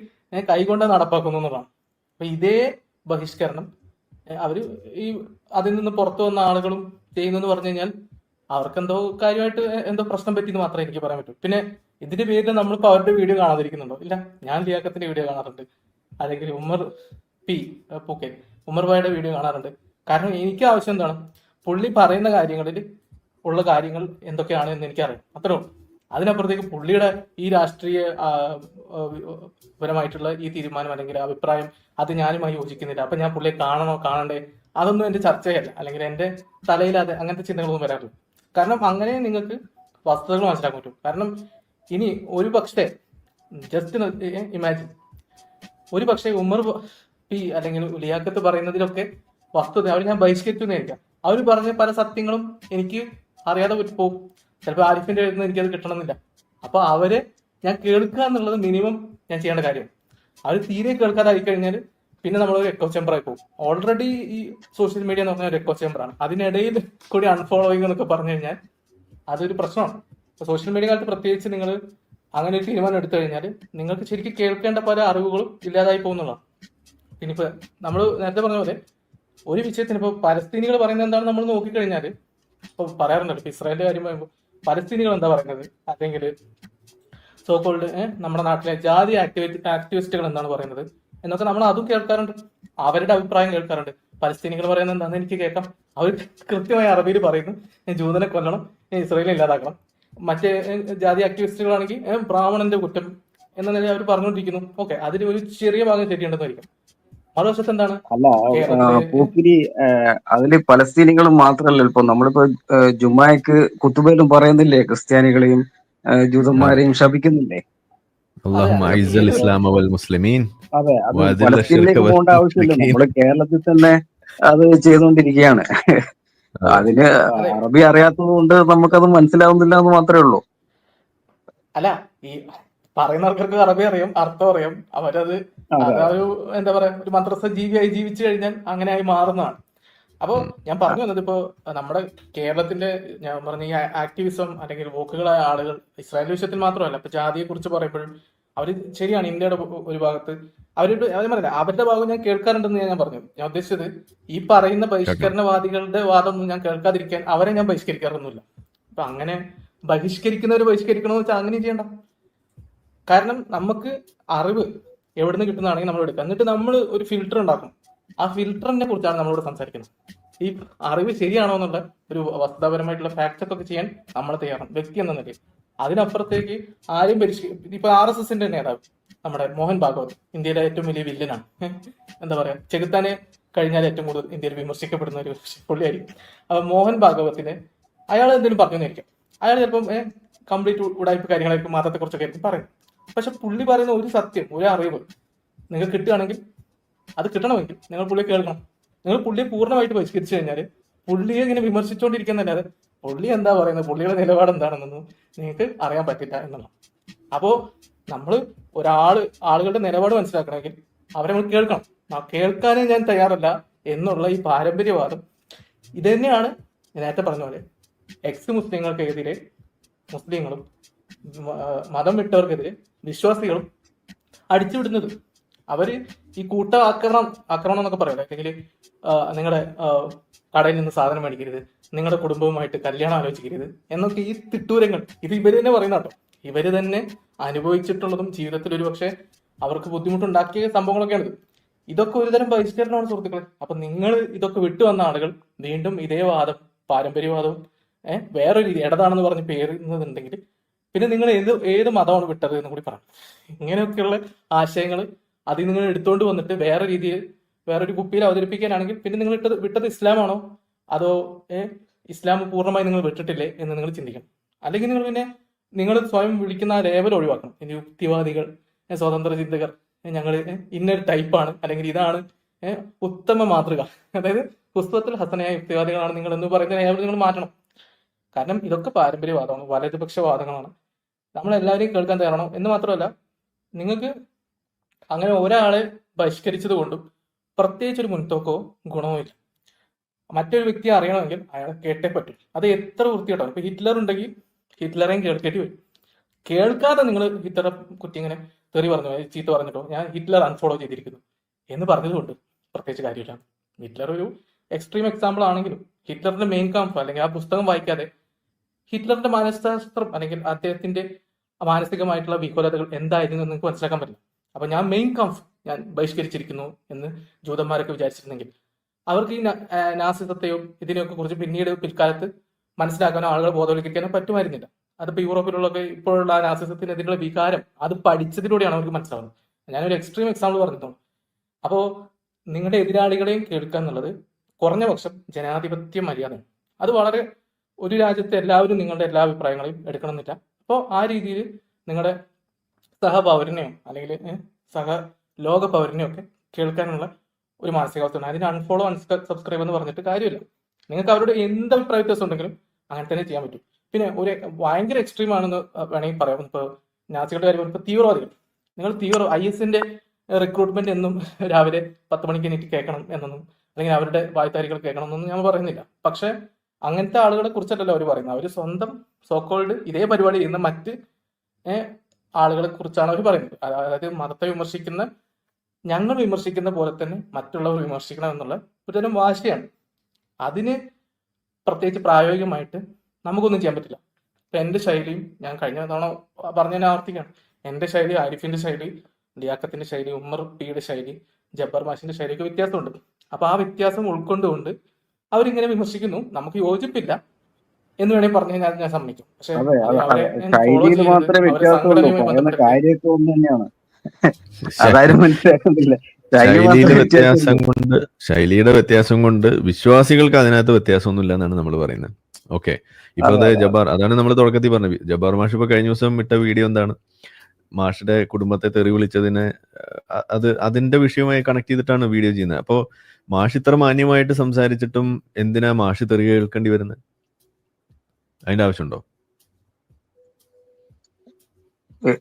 [SPEAKER 3] കൈകൊണ്ട് നടപ്പാക്കുന്നു എന്നുള്ളതാണ്. അപ്പൊ ഇതേ ബഹിഷ്കരണം അവര് അതിൽ നിന്ന് പുറത്തു വന്ന ആളുകളും ചെയ്യുന്നെന്ന് പറഞ്ഞു കഴിഞ്ഞാൽ അവർക്കെന്തോ കാര്യമായിട്ട് എന്തോ പ്രശ്നം പറ്റിയെന്ന് മാത്രമേ എനിക്ക് പറയാൻ പറ്റൂ. പിന്നെ ഇതിന്റെ പേരിൽ നമ്മളിപ്പോൾ അവരുടെ വീഡിയോ കാണാതിരിക്കുന്നുണ്ടോ? ഇല്ല, ഞാൻ ലിയാഖത്തിന്റെ വീഡിയോ കാണാറുണ്ട്, അല്ലെങ്കിൽ ഉമർ ഭായിയുടെ വീഡിയോ കാണാറുണ്ട്. കാരണം എനിക്ക് ആവശ്യം എന്താണ്, പുള്ളി പറയുന്ന കാര്യങ്ങളിൽ ഉള്ള കാര്യങ്ങൾ എന്തൊക്കെയാണ് എന്ന് എനിക്കറിയാം. അത്രേ ഉള്ളൂ. അതിനപ്പുറത്തേക്ക് പുള്ളിയുടെ ഈ രാഷ്ട്രീയ പരമായിട്ടുള്ള ഈ തീരുമാനം അല്ലെങ്കിൽ അഭിപ്രായം അത് ഞാനുമായി യോജിക്കുന്നില്ല, അപ്പൊ ഞാൻ പുള്ളിയെ കാണണ്ടേ, അതൊന്നും എന്റെ ചർച്ചയല്ല. അല്ലെങ്കിൽ എന്റെ തലയിൽ അങ്ങനത്തെ ചിന്തകളൊന്നും വരാറില്ല. കാരണം അങ്ങനെ നിങ്ങൾക്ക് വസ്തുതകൾ മനസ്സിലാക്കാൻ പറ്റും. കാരണം ഇനി ഒരു പക്ഷേ ജസ്റ്റ് ഇമാജിൻ, ഒരു പക്ഷേ ഉമർ അല്ലെങ്കിൽ ലിയാഖത്ത് പറയുന്നതിലൊക്കെ വസ്തുത അവർ ഞാൻ ബഹിഷ്കരിച്ചു എന്നായിരിക്കാം. അവർ പറഞ്ഞ പല സത്യങ്ങളും എനിക്ക് അറിയാതെ പോകും. ചിലപ്പോൾ ആരിഫിന്റെ എഴുതുന്ന എനിക്കത് കിട്ടണമെന്നില്ല. അപ്പൊ അവരെ ഞാൻ കേൾക്കുക എന്നുള്ളത് മിനിമം ഞാൻ ചെയ്യേണ്ട കാര്യം. അവർ തീരെ കേൾക്കാതായി കഴിഞ്ഞാൽ പിന്നെ നമ്മളൊരു എക്കോ ചേമ്പറായി പോകും. ഓൾറെഡി ഈ സോഷ്യൽ മീഡിയ എന്ന് പറഞ്ഞാൽ ഒരു എക്കോ ചേമ്പറാണ്. അതിനിടയിൽ കൂടി അൺഫോളോയിങ് എന്നൊക്കെ പറഞ്ഞു കഴിഞ്ഞാൽ അതൊരു പ്രശ്നമാണ്. സോഷ്യൽ മീഡിയ കാലത്ത് പ്രത്യേകിച്ച് നിങ്ങൾ അങ്ങനെ ഒരു തീരുമാനം എടുത്തു കഴിഞ്ഞാൽ നിങ്ങൾക്ക് ശരിക്കും കേൾക്കേണ്ട പല അറിവുകളും ഇല്ലാതായി പോകുന്നതാണ്. പിന്നെ ഇപ്പൊ നമ്മൾ നേരത്തെ പറഞ്ഞ പോലെ ഒരു വിഷയത്തിന് ഇപ്പൊ പലസ്തീനികൾ പറയുന്നത് എന്താണെന്ന് നമ്മൾ നോക്കിക്കഴിഞ്ഞാൽ ഇപ്പൊ പറയാറുണ്ടല്ലോ, ഇപ്പൊ ഇസ്രായേലിന്റെ കാര്യം പറയുമ്പോൾ പലസ്തീനികൾ എന്താ പറയുന്നത്, അല്ലെങ്കിൽ സോക്കോൾഡ് നമ്മുടെ നാട്ടിലെ ജാതി ആക്ടിവിസ്റ്റുകൾ എന്താണ് പറയുന്നത് എന്നൊക്കെ നമ്മൾ അതും കേൾക്കാറുണ്ട്. അവരുടെ അഭിപ്രായം കേൾക്കാറുണ്ട്. പലസ്തീനികൾ പറയുന്നത് എന്താണെന്ന് എനിക്ക് കേൾക്കാം. അവർ കൃത്യമായി അറബിയിൽ പറയുന്നു, ജൂതനെ കൊല്ലണം, ഇസ്രായേലിനെ ഇല്ലാതാക്കണം. മറ്റേ ജാതി ആക്ടിവിസ്റ്റുകളാണെങ്കിൽ ബ്രാഹ്മണന്റെ കുറ്റം എന്ന നിലയിൽ അവർ പറഞ്ഞുകൊണ്ടിരിക്കുന്നു. ഓക്കെ, അതിൽ ഒരു ചെറിയ ഭാഗം ശരിയുണ്ടെന്നായിരിക്കും. മറുവശത്ത് എന്താണ്
[SPEAKER 2] അതില് പലസ്തീനികളും മാത്രമല്ല, ഇപ്പൊ നമ്മളിപ്പോ ജുമാക്ക് കുത്തുബയിലും പറയുന്നില്ലേ ക്രിസ്ത്യാനികളെയും ജൂതന്മാരെയും ശപിക്കുന്നില്ലേ? അതെ, അത് പലസ്തീനിലേക്ക് പോകേണ്ട ആവശ്യമില്ല. നമ്മള് കേരളത്തിൽ തന്നെ അത് ചെയ്തുകൊണ്ടിരിക്കുകയാണ്. അതിന് അറബി അറിയാത്തത് കൊണ്ട് നമുക്കത് മനസ്സിലാവുന്നില്ല എന്ന് മാത്രമേ ഉള്ളൂ.
[SPEAKER 3] അല്ല, ഈ പറയുന്ന ആൾക്കാർക്ക് അറബി അറിയാം, അർത്ഥം അറിയാം. അവരത് ഒരു എന്താ പറയാ, ഒരു മദ്രസ ജീവിയായി ജീവിച്ചു കഴിഞ്ഞാൽ അങ്ങനെ ആയി മാറുന്നതാണ്. അപ്പൊ ഞാൻ പറഞ്ഞു വന്നത്, ഇപ്പോ നമ്മുടെ കേരളത്തിന്റെ ഞാൻ പറഞ്ഞ ഈ ആക്ടിവിസം അല്ലെങ്കിൽ വോക്കുകളായ ആളുകൾ ഇസ്രായേൽ വിഷയത്തിൽ മാത്രമല്ല, ഇപ്പൊ ജാതിയെ കുറിച്ച് പറയുമ്പോഴും അവര് ശരിയാണ്, ഇന്ത്യയുടെ ഒരു ഭാഗത്ത് അവരുടെ ഭാഗം ഞാൻ കേൾക്കാറുണ്ടെന്ന് ഞാൻ പറഞ്ഞു. ഞാൻ ഉദ്ദേശിച്ചത് ഈ പറയുന്ന ബഹിഷ്കരണവാദികളുടെ വാദമൊന്നും ഞാൻ കേൾക്കാതിരിക്കാൻ അവരെ ഞാൻ ബഹിഷ്കരിക്കാറൊന്നുമില്ല. അപ്പൊ അങ്ങനെ ബഹിഷ്കരിക്കുന്നവര് ബഹിഷ്കരിക്കണമെന്ന് വെച്ചാൽ അങ്ങനെ ചെയ്യണ്ട. കാരണം നമുക്ക് അറിവ് എവിടെ നിന്ന് കിട്ടുന്നതാണെങ്കിൽ നമ്മൾ എടുക്കുക. എന്നിട്ട് നമ്മൾ ഒരു ഫിൽറ്റർ ഉണ്ടാക്കും. ആ ഫിൽറ്ററിനെ കുറിച്ചാണ് നമ്മളോട് സംസാരിക്കുന്നത്. ഈ അറിവ് ശരിയാണോ എന്നുള്ള ഒരു വസ്തുതാപരമായിട്ടുള്ള ഫാക്ട് ചെക്ക് ഒക്കെ ചെയ്യാൻ നമ്മൾ തയ്യാറാണ് വ്യക്തി എന്ന നിലയിൽ. അതിനപ്പുറത്തേക്ക് ആരും ഇപ്പൊ RSSന്റെ നേതാവ് നമ്മുടെ മോഹൻ ഭാഗവത് ഇന്ത്യയിലെ ഏറ്റവും വലിയ വില്ലനാണ്. എന്താ പറയാ, ചെകുത്താനെ കഴിഞ്ഞാൽ ഏറ്റവും കൂടുതൽ ഇന്ത്യയിൽ വിമർശിക്കപ്പെടുന്ന ഒരു പുള്ളിയായിരിക്കും. അപ്പൊ മോഹൻ ഭാഗവത്തിന് അയാൾ എന്തെങ്കിലും പറഞ്ഞിരിക്കാം. അയാൾ ചിലപ്പം കംപ്ലീറ്റ് ഉടായ്പ കാര്യങ്ങളായിരിക്കും, മതത്തെ കുറിച്ചൊക്കെ ആയിരിക്കും പറയും. പക്ഷെ പുള്ളി പറയുന്ന ഒരു സത്യം, ഒരു അറിവ് നിങ്ങൾക്ക് കിട്ടുകയാണെങ്കിൽ, അത് കിട്ടണമെങ്കിൽ നിങ്ങൾ പുള്ളിയെ കേൾക്കണം. നിങ്ങൾ പുള്ളിയെ പൂർണ്ണമായിട്ട് ബഹിഷ്കരിച്ചു കഴിഞ്ഞാൽ പുള്ളിയെ ഇങ്ങനെ വിമർശിച്ചുകൊണ്ടിരിക്കുന്നതല്ലാതെ പുള്ളി എന്താ പറയുന്നത്, പുള്ളിയുടെ നിലപാട് എന്താണെന്നൊന്നും നിങ്ങൾക്ക് അറിയാൻ പറ്റില്ല എന്നുള്ള. അപ്പോൾ നമ്മൾ ആളുകളുടെ നിലപാട് മനസ്സിലാക്കണമെങ്കിൽ അവരെ നമ്മൾ കേൾക്കണം. കേൾക്കാനേ ഞാൻ തയ്യാറല്ല എന്നുള്ള ഈ പാരമ്പര്യവാദം ഇത് തന്നെയാണ് നേരത്തെ പറഞ്ഞ പോലെ എക്സ് മുസ്ലിങ്ങൾക്കെതിരെ മുസ്ലിങ്ങളും മതം വിട്ടവർക്കെതിരെ വിശ്വാസികളും അടിച്ചുവിടുന്നത്. അവര് ഈ ആക്രമണം എന്നൊക്കെ പറയല്ലോ, അല്ലെങ്കിൽ നിങ്ങളുടെ കടയിൽ നിന്ന് സാധനം മേടിക്കരുത്, നിങ്ങളുടെ കുടുംബവുമായിട്ട് കല്യാണം ആലോചിക്കരുത് എന്നൊക്കെ ഈ തിട്ടൂരങ്ങൾ ഇത് ഇവര് തന്നെ പറയുന്ന കേട്ടോ. ഇവര് തന്നെ അനുഭവിച്ചിട്ടുള്ളതും ജീവിതത്തിൽ ഒരു പക്ഷെ അവർക്ക് ബുദ്ധിമുട്ടുണ്ടാക്കിയ സംഭവങ്ങളൊക്കെയാണിത്. ഇതൊക്കെ ഒരുതരം ബഹിഷ്കരണമാണ് സുഹൃത്തുക്കളെ. അപ്പൊ നിങ്ങൾ ഇതൊക്കെ വിട്ടുവന്ന ആളുകൾ വീണ്ടും ഇതേ വാദം, പാരമ്പര്യവാദവും വേറൊരു രീതി ഇടതാണെന്ന് പറഞ്ഞ് പേരുന്നതുണ്ടെങ്കിൽ പിന്നെ നിങ്ങൾ ഏത് മതമാണ് വിട്ടത് എന്ന് കൂടി പറയണം. ഇങ്ങനെയൊക്കെയുള്ള ആശയങ്ങൾ അതിൽ നിങ്ങൾ എടുത്തുകൊണ്ട് വന്നിട്ട് വേറെ രീതിയിൽ വേറൊരു കുപ്പിയിൽ അവതരിപ്പിക്കാനാണെങ്കിൽ പിന്നെ നിങ്ങൾ വിട്ടത് ഇസ്ലാമാണോ അതോ ഇസ്ലാം പൂർണ്ണമായി നിങ്ങൾ വിട്ടിട്ടില്ലേ എന്ന് നിങ്ങൾ ചിന്തിക്കണം. അല്ലെങ്കിൽ നിങ്ങൾ സ്വയം വിളിക്കുന്ന ആ ലേബൽ ഒഴിവാക്കണം. യുക്തിവാദികൾ, സ്വതന്ത്ര ചിന്തകർ, ഞങ്ങൾ ഇന്നൊരു ടൈപ്പാണ്, അല്ലെങ്കിൽ ഇതാണ് ഉത്തമ മാതൃക, അതായത് പുസ്തകത്തിൽ ഹസനയായ യുക്തിവാദികളാണ് നിങ്ങൾ എന്ന് പറയുന്ന ലേബൽ നിങ്ങൾ മാറ്റണം. കാരണം ഇതൊക്കെ പാരമ്പര്യവാദമാണ്, വലതുപക്ഷ വാദങ്ങളാണ്. നമ്മളെല്ലാവരെയും കേൾക്കാൻ തയ്യാറാണോ എന്ന് മാത്രമല്ല, നിങ്ങൾക്ക് അങ്ങനെ ഒരാളെ ബഹിഷ്കരിച്ചത് കൊണ്ടും പ്രത്യേകിച്ച് ഒരു മുൻതൂക്കോ ഗുണമോ ഇല്ല. മറ്റൊരു വ്യക്തിയെ അറിയണമെങ്കിൽ അയാളെ കേട്ടേ പറ്റും. അത് എത്ര വൃത്തിയായിട്ടാണ്. ഇപ്പൊ ഹിറ്റ്ലർ ഉണ്ടെങ്കിൽ ഹിറ്റ്ലറേയും കേൾക്കേണ്ടി വരും. കേൾക്കാതെ നിങ്ങൾ ഹിറ്റ്ലറെ കുറ്റി ഇങ്ങനെ തെറി പറഞ്ഞു ചീത്ത പറഞ്ഞിട്ടോ ഞാൻ ഹിറ്റ്ലർ അൺഫോളോ ചെയ്തിരിക്കുന്നു എന്ന് പറഞ്ഞതുകൊണ്ട് പ്രത്യേകിച്ച് കാര്യമില്ല. ഹിറ്റ്ലർ ഒരു എക്സ്ട്രീം എക്സാമ്പിൾ ആണെങ്കിലും ഹിറ്റ്ലറിന്റെ മെയിൻ കാംഫ് അല്ലെങ്കിൽ ആ പുസ്തകം വായിക്കാതെ ഹിറ്റ്ലറിന്റെ മനഃശാസ്ത്രം അല്ലെങ്കിൽ അദ്ദേഹത്തിന്റെ മാനസികമായിട്ടുള്ള വിഹുലതകൾ എന്തായിരുന്നു എന്ന് നിങ്ങൾക്ക് മനസ്സിലാക്കാൻ പറ്റില്ല. അപ്പൊ ഞാൻ മെയിൻ കാംഫ് ഞാൻ ബഹിഷ്കരിച്ചിരിക്കുന്നു എന്ന് ജൂതന്മാരൊക്കെ വിചാരിച്ചിരുന്നെങ്കിൽ അവർക്ക് ഈ നാസിസത്തെയും ഇതിനെയൊക്കെ കുറിച്ച് പിന്നീട് പിൽക്കാലത്ത് മനസ്സിലാക്കാനോ ആളുകളെ ബോധവൽക്കരിക്കാനോ പറ്റുമായിരുന്നില്ല. അതിപ്പോ യൂറോപ്പിലുള്ള ഇപ്പോഴുള്ള നാസിസത്തിനെതിരെയുള്ള വികാരം അത് പഠിച്ചതിലൂടെയാണ് അവർക്ക് മനസ്സിലാവുന്നത്. ഞാനൊരു എക്സ്ട്രീം എക്സാമ്പിൾ പറഞ്ഞിട്ടുണ്ട്. അപ്പോൾ നിങ്ങളുടെ എതിരാളികളെയും കേൾക്കുക എന്നുള്ളത് കുറഞ്ഞ പക്ഷം ജനാധിപത്യ മര്യാദയാണ്. അത് വളരെ ഒരു രാജ്യത്തെ എല്ലാവരും നിങ്ങളുടെ എല്ലാ അഭിപ്രായങ്ങളെയും എടുക്കണമെന്നില്ല. അപ്പോൾ ആ രീതിയിൽ നിങ്ങളുടെ സഹപൗരനെയോ അല്ലെങ്കിൽ സഹ ലോക പൗരനെയോ ഒക്കെ കേൾക്കാനുള്ള ഒരു മാനസികാവസ്ഥയാണ്. അതിന് അൺഫോളോ സബ്സ്ക്രൈബ് എന്ന് പറഞ്ഞിട്ട് കാര്യമില്ല. നിങ്ങൾക്ക് അവരുടെ എന്ത് അഭിപ്രായ വ്യത്യാസം ഉണ്ടെങ്കിലും അങ്ങനെ തന്നെ ചെയ്യാൻ പറ്റും. പിന്നെ ഒരു ഭയങ്കര എക്സ്ട്രീം ആണെന്ന് വേണമെങ്കിൽ പറയാം. ഇപ്പോൾ നാസികളുടെ കാര്യം ഇപ്പോൾ തീവ്രവാദികൾ, നിങ്ങൾ IS-ന്റെ റിക്രൂട്ട്മെന്റ് എന്നും രാവിലെ 10 മണിക്ക് എണീറ്റ് കേൾക്കണം എന്നൊന്നും അല്ലെങ്കിൽ അവരുടെ വായ്ത്താരികൾ കേൾക്കണം എന്നൊന്നും ഞാൻ പറയുന്നില്ല. പക്ഷെ അങ്ങനത്തെ ആളുകളെ കുറിച്ചല്ലല്ലോ അവർ പറയുന്നത്. അവർ സ്വന്തം സോക്കോൾഡ് ഇതേ പരിപാടി ചെയ്യുന്ന മറ്റ് ആളുകളെ കുറിച്ചാണ് അവർ പറയുന്നത്. അതായത് മതത്തെ ഞങ്ങൾ വിമർശിക്കുന്ന പോലെ തന്നെ മറ്റുള്ളവർ വിമർശിക്കണം എന്നുള്ള ഒരുതരം വാശിയാണ്. അതിന് പ്രത്യേകിച്ച് പ്രായോഗികമായിട്ട് നമുക്കൊന്നും ചെയ്യാൻ പറ്റില്ല. ഇപ്പൊ എന്റെ ശൈലിയും ഞാൻ കഴിഞ്ഞ തവണ പറഞ്ഞതിനെ ആവർത്തിക്കുകയാണ്. എന്റെ ശൈലി, ആരിഫിന്റെ ശൈലി, ലിയാഖത്തിന്റെ ശൈലി, ഉമ്മർ പിയുടെ ശൈലി, ജബ്ബാർ മാഷിന്റെ ശൈലിയൊക്കെ വ്യത്യാസമുണ്ട്. അപ്പൊ ആ വ്യത്യാസം ഉൾക്കൊണ്ടുകൊണ്ട് അവരിങ്ങനെ വിമർശിക്കുന്നു. നമുക്ക് യോജിപ്പില്ല എന്ന് വേണമെങ്കിൽ പറഞ്ഞു കഴിഞ്ഞാൽ ഞാൻ സമ്മതിക്കും. പക്ഷെ
[SPEAKER 1] ശൈലിയുടെ വ്യത്യാസം കൊണ്ട് വിശ്വാസികൾക്ക് അതിനകത്ത് വ്യത്യാസമൊന്നുമില്ല എന്നാണ് നമ്മൾ പറയുന്നത്. ഓക്കെ, ഇപ്പൊ ജബ്ബാർ, അതാണ് നമ്മൾ തുടക്കത്തിൽ പറഞ്ഞത്. ജബ്ബാർ മാഷ് ഇപ്പൊ കഴിഞ്ഞ ദിവസം ഇട്ട വീഡിയോ എന്താണ്, മാഷിന്റെ കുടുംബത്തെ തെറി വിളിച്ചതിനെ അതിന്റെ വിഷയവുമായി കണക്ട് ചെയ്തിട്ടാണ് വീഡിയോ ചെയ്യുന്നത്. അപ്പോ മാഷ് ഇത്ര മാന്യമായിട്ട് സംസാരിച്ചിട്ടും എന്തിനാ മാഷ് തെറി കേൾക്കേണ്ടി വരുന്നത്? അതിന്റെ ആവശ്യമുണ്ടോ?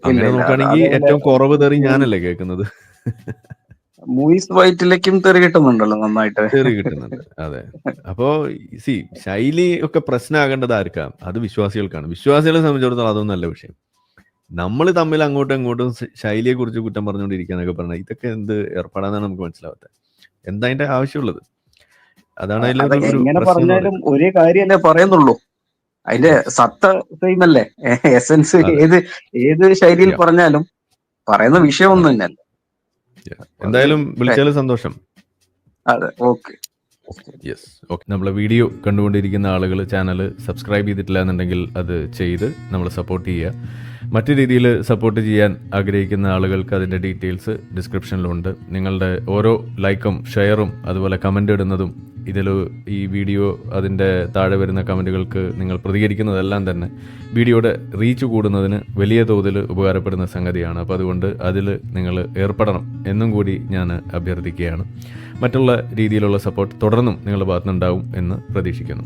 [SPEAKER 1] അങ്ങനെ നോക്കുകയാണെങ്കിൽ ഏറ്റവും കുറവ് തെറി ഞാനല്ലേ കേൾക്കുന്നത്.
[SPEAKER 2] മൂവീസ് വൈറ്റിലേക്കും തെറി കിട്ടുന്നുണ്ടല്ലോ, നന്നായിട്ട്
[SPEAKER 1] തെറി കിട്ടുന്നുണ്ട്. അതെ. അപ്പോ ശൈലി ഒക്കെ പ്രശ്നമാകേണ്ടത് ആർക്കാ? അത് വിശ്വാസികൾക്കാണ്. വിശ്വാസികളെ സംബന്ധിച്ചിടത്തോളം അതൊന്നും നല്ല വിഷയം. നമ്മൾ തമ്മിൽ അങ്ങോട്ടും ഇങ്ങോട്ടും ശൈലിയെ കുറിച്ച് കുറ്റം പറഞ്ഞുകൊണ്ടിരിക്കാന്നൊക്കെ പറഞ്ഞാൽ ഇതൊക്കെ എന്ത് ഏർപ്പെടാന്നാണ് നമുക്ക് മനസ്സിലാവാത്തത്. എന്താ അതിന്റെ ആവശ്യമുള്ളത്? അതാണ്
[SPEAKER 2] എങ്ങനെ പറഞ്ഞാലും ഒരേ കാര്യമല്ലേ പറയുന്നുള്ളൂ. അതിന്റെ സത്ത സെയിം അല്ലേ, എസൻസ് ഏത് ശൈലിയിൽ പറഞ്ഞാലും പറയുന്ന വിഷയം ഒന്നും തന്നെയല്ല.
[SPEAKER 1] എന്തായാലും വിളിച്ചാലും സന്തോഷം.
[SPEAKER 2] അതെ, ഓക്കെ.
[SPEAKER 1] Yes, okay. നമ്മളെ വീഡിയോ കണ്ടുകൊണ്ടിരിക്കുന്ന ആളുകൾ ചാനൽ സബ്സ്ക്രൈബ് ചെയ്തിട്ടില്ല എന്നുണ്ടെങ്കിൽ അത് ചെയ്ത് നമ്മളെ സപ്പോർട്ട് ചെയ്യുക. മറ്റു രീതിയിൽ സപ്പോർട്ട് ചെയ്യാൻ ആഗ്രഹിക്കുന്ന ആളുകൾക്ക് അതിൻ്റെ ഡീറ്റെയിൽസ് ഡിസ്ക്രിപ്ഷനിലുണ്ട്. നിങ്ങളുടെ ഓരോ ലൈക്കും ഷെയറും അതുപോലെ കമൻ്റ് ഇടുന്നതും ഇതിൽ ഈ വീഡിയോ അതിൻ്റെ താഴെ വരുന്ന കമൻറ്റുകൾക്ക് നിങ്ങൾ പ്രതികരിക്കുന്നതെല്ലാം തന്നെ വീഡിയോയുടെ റീച്ച് കൂടുന്നതിന് വലിയ തോതിൽ ഉപകാരപ്പെടുന്ന സംഗതിയാണ്. അപ്പോൾ അതുകൊണ്ട് അതിൽ നിങ്ങൾ ഏർപ്പെടണം എന്നും കൂടി ഞാൻ അഭ്യർത്ഥിക്കുകയാണ്. മറ്റുള്ള രീതിയിലുള്ള സപ്പോർട്ട് തുടർന്നും നിങ്ങളുടെ ഭാഗത്തുനിന്നുണ്ടാവും എന്ന് പ്രതീക്ഷിക്കുന്നു.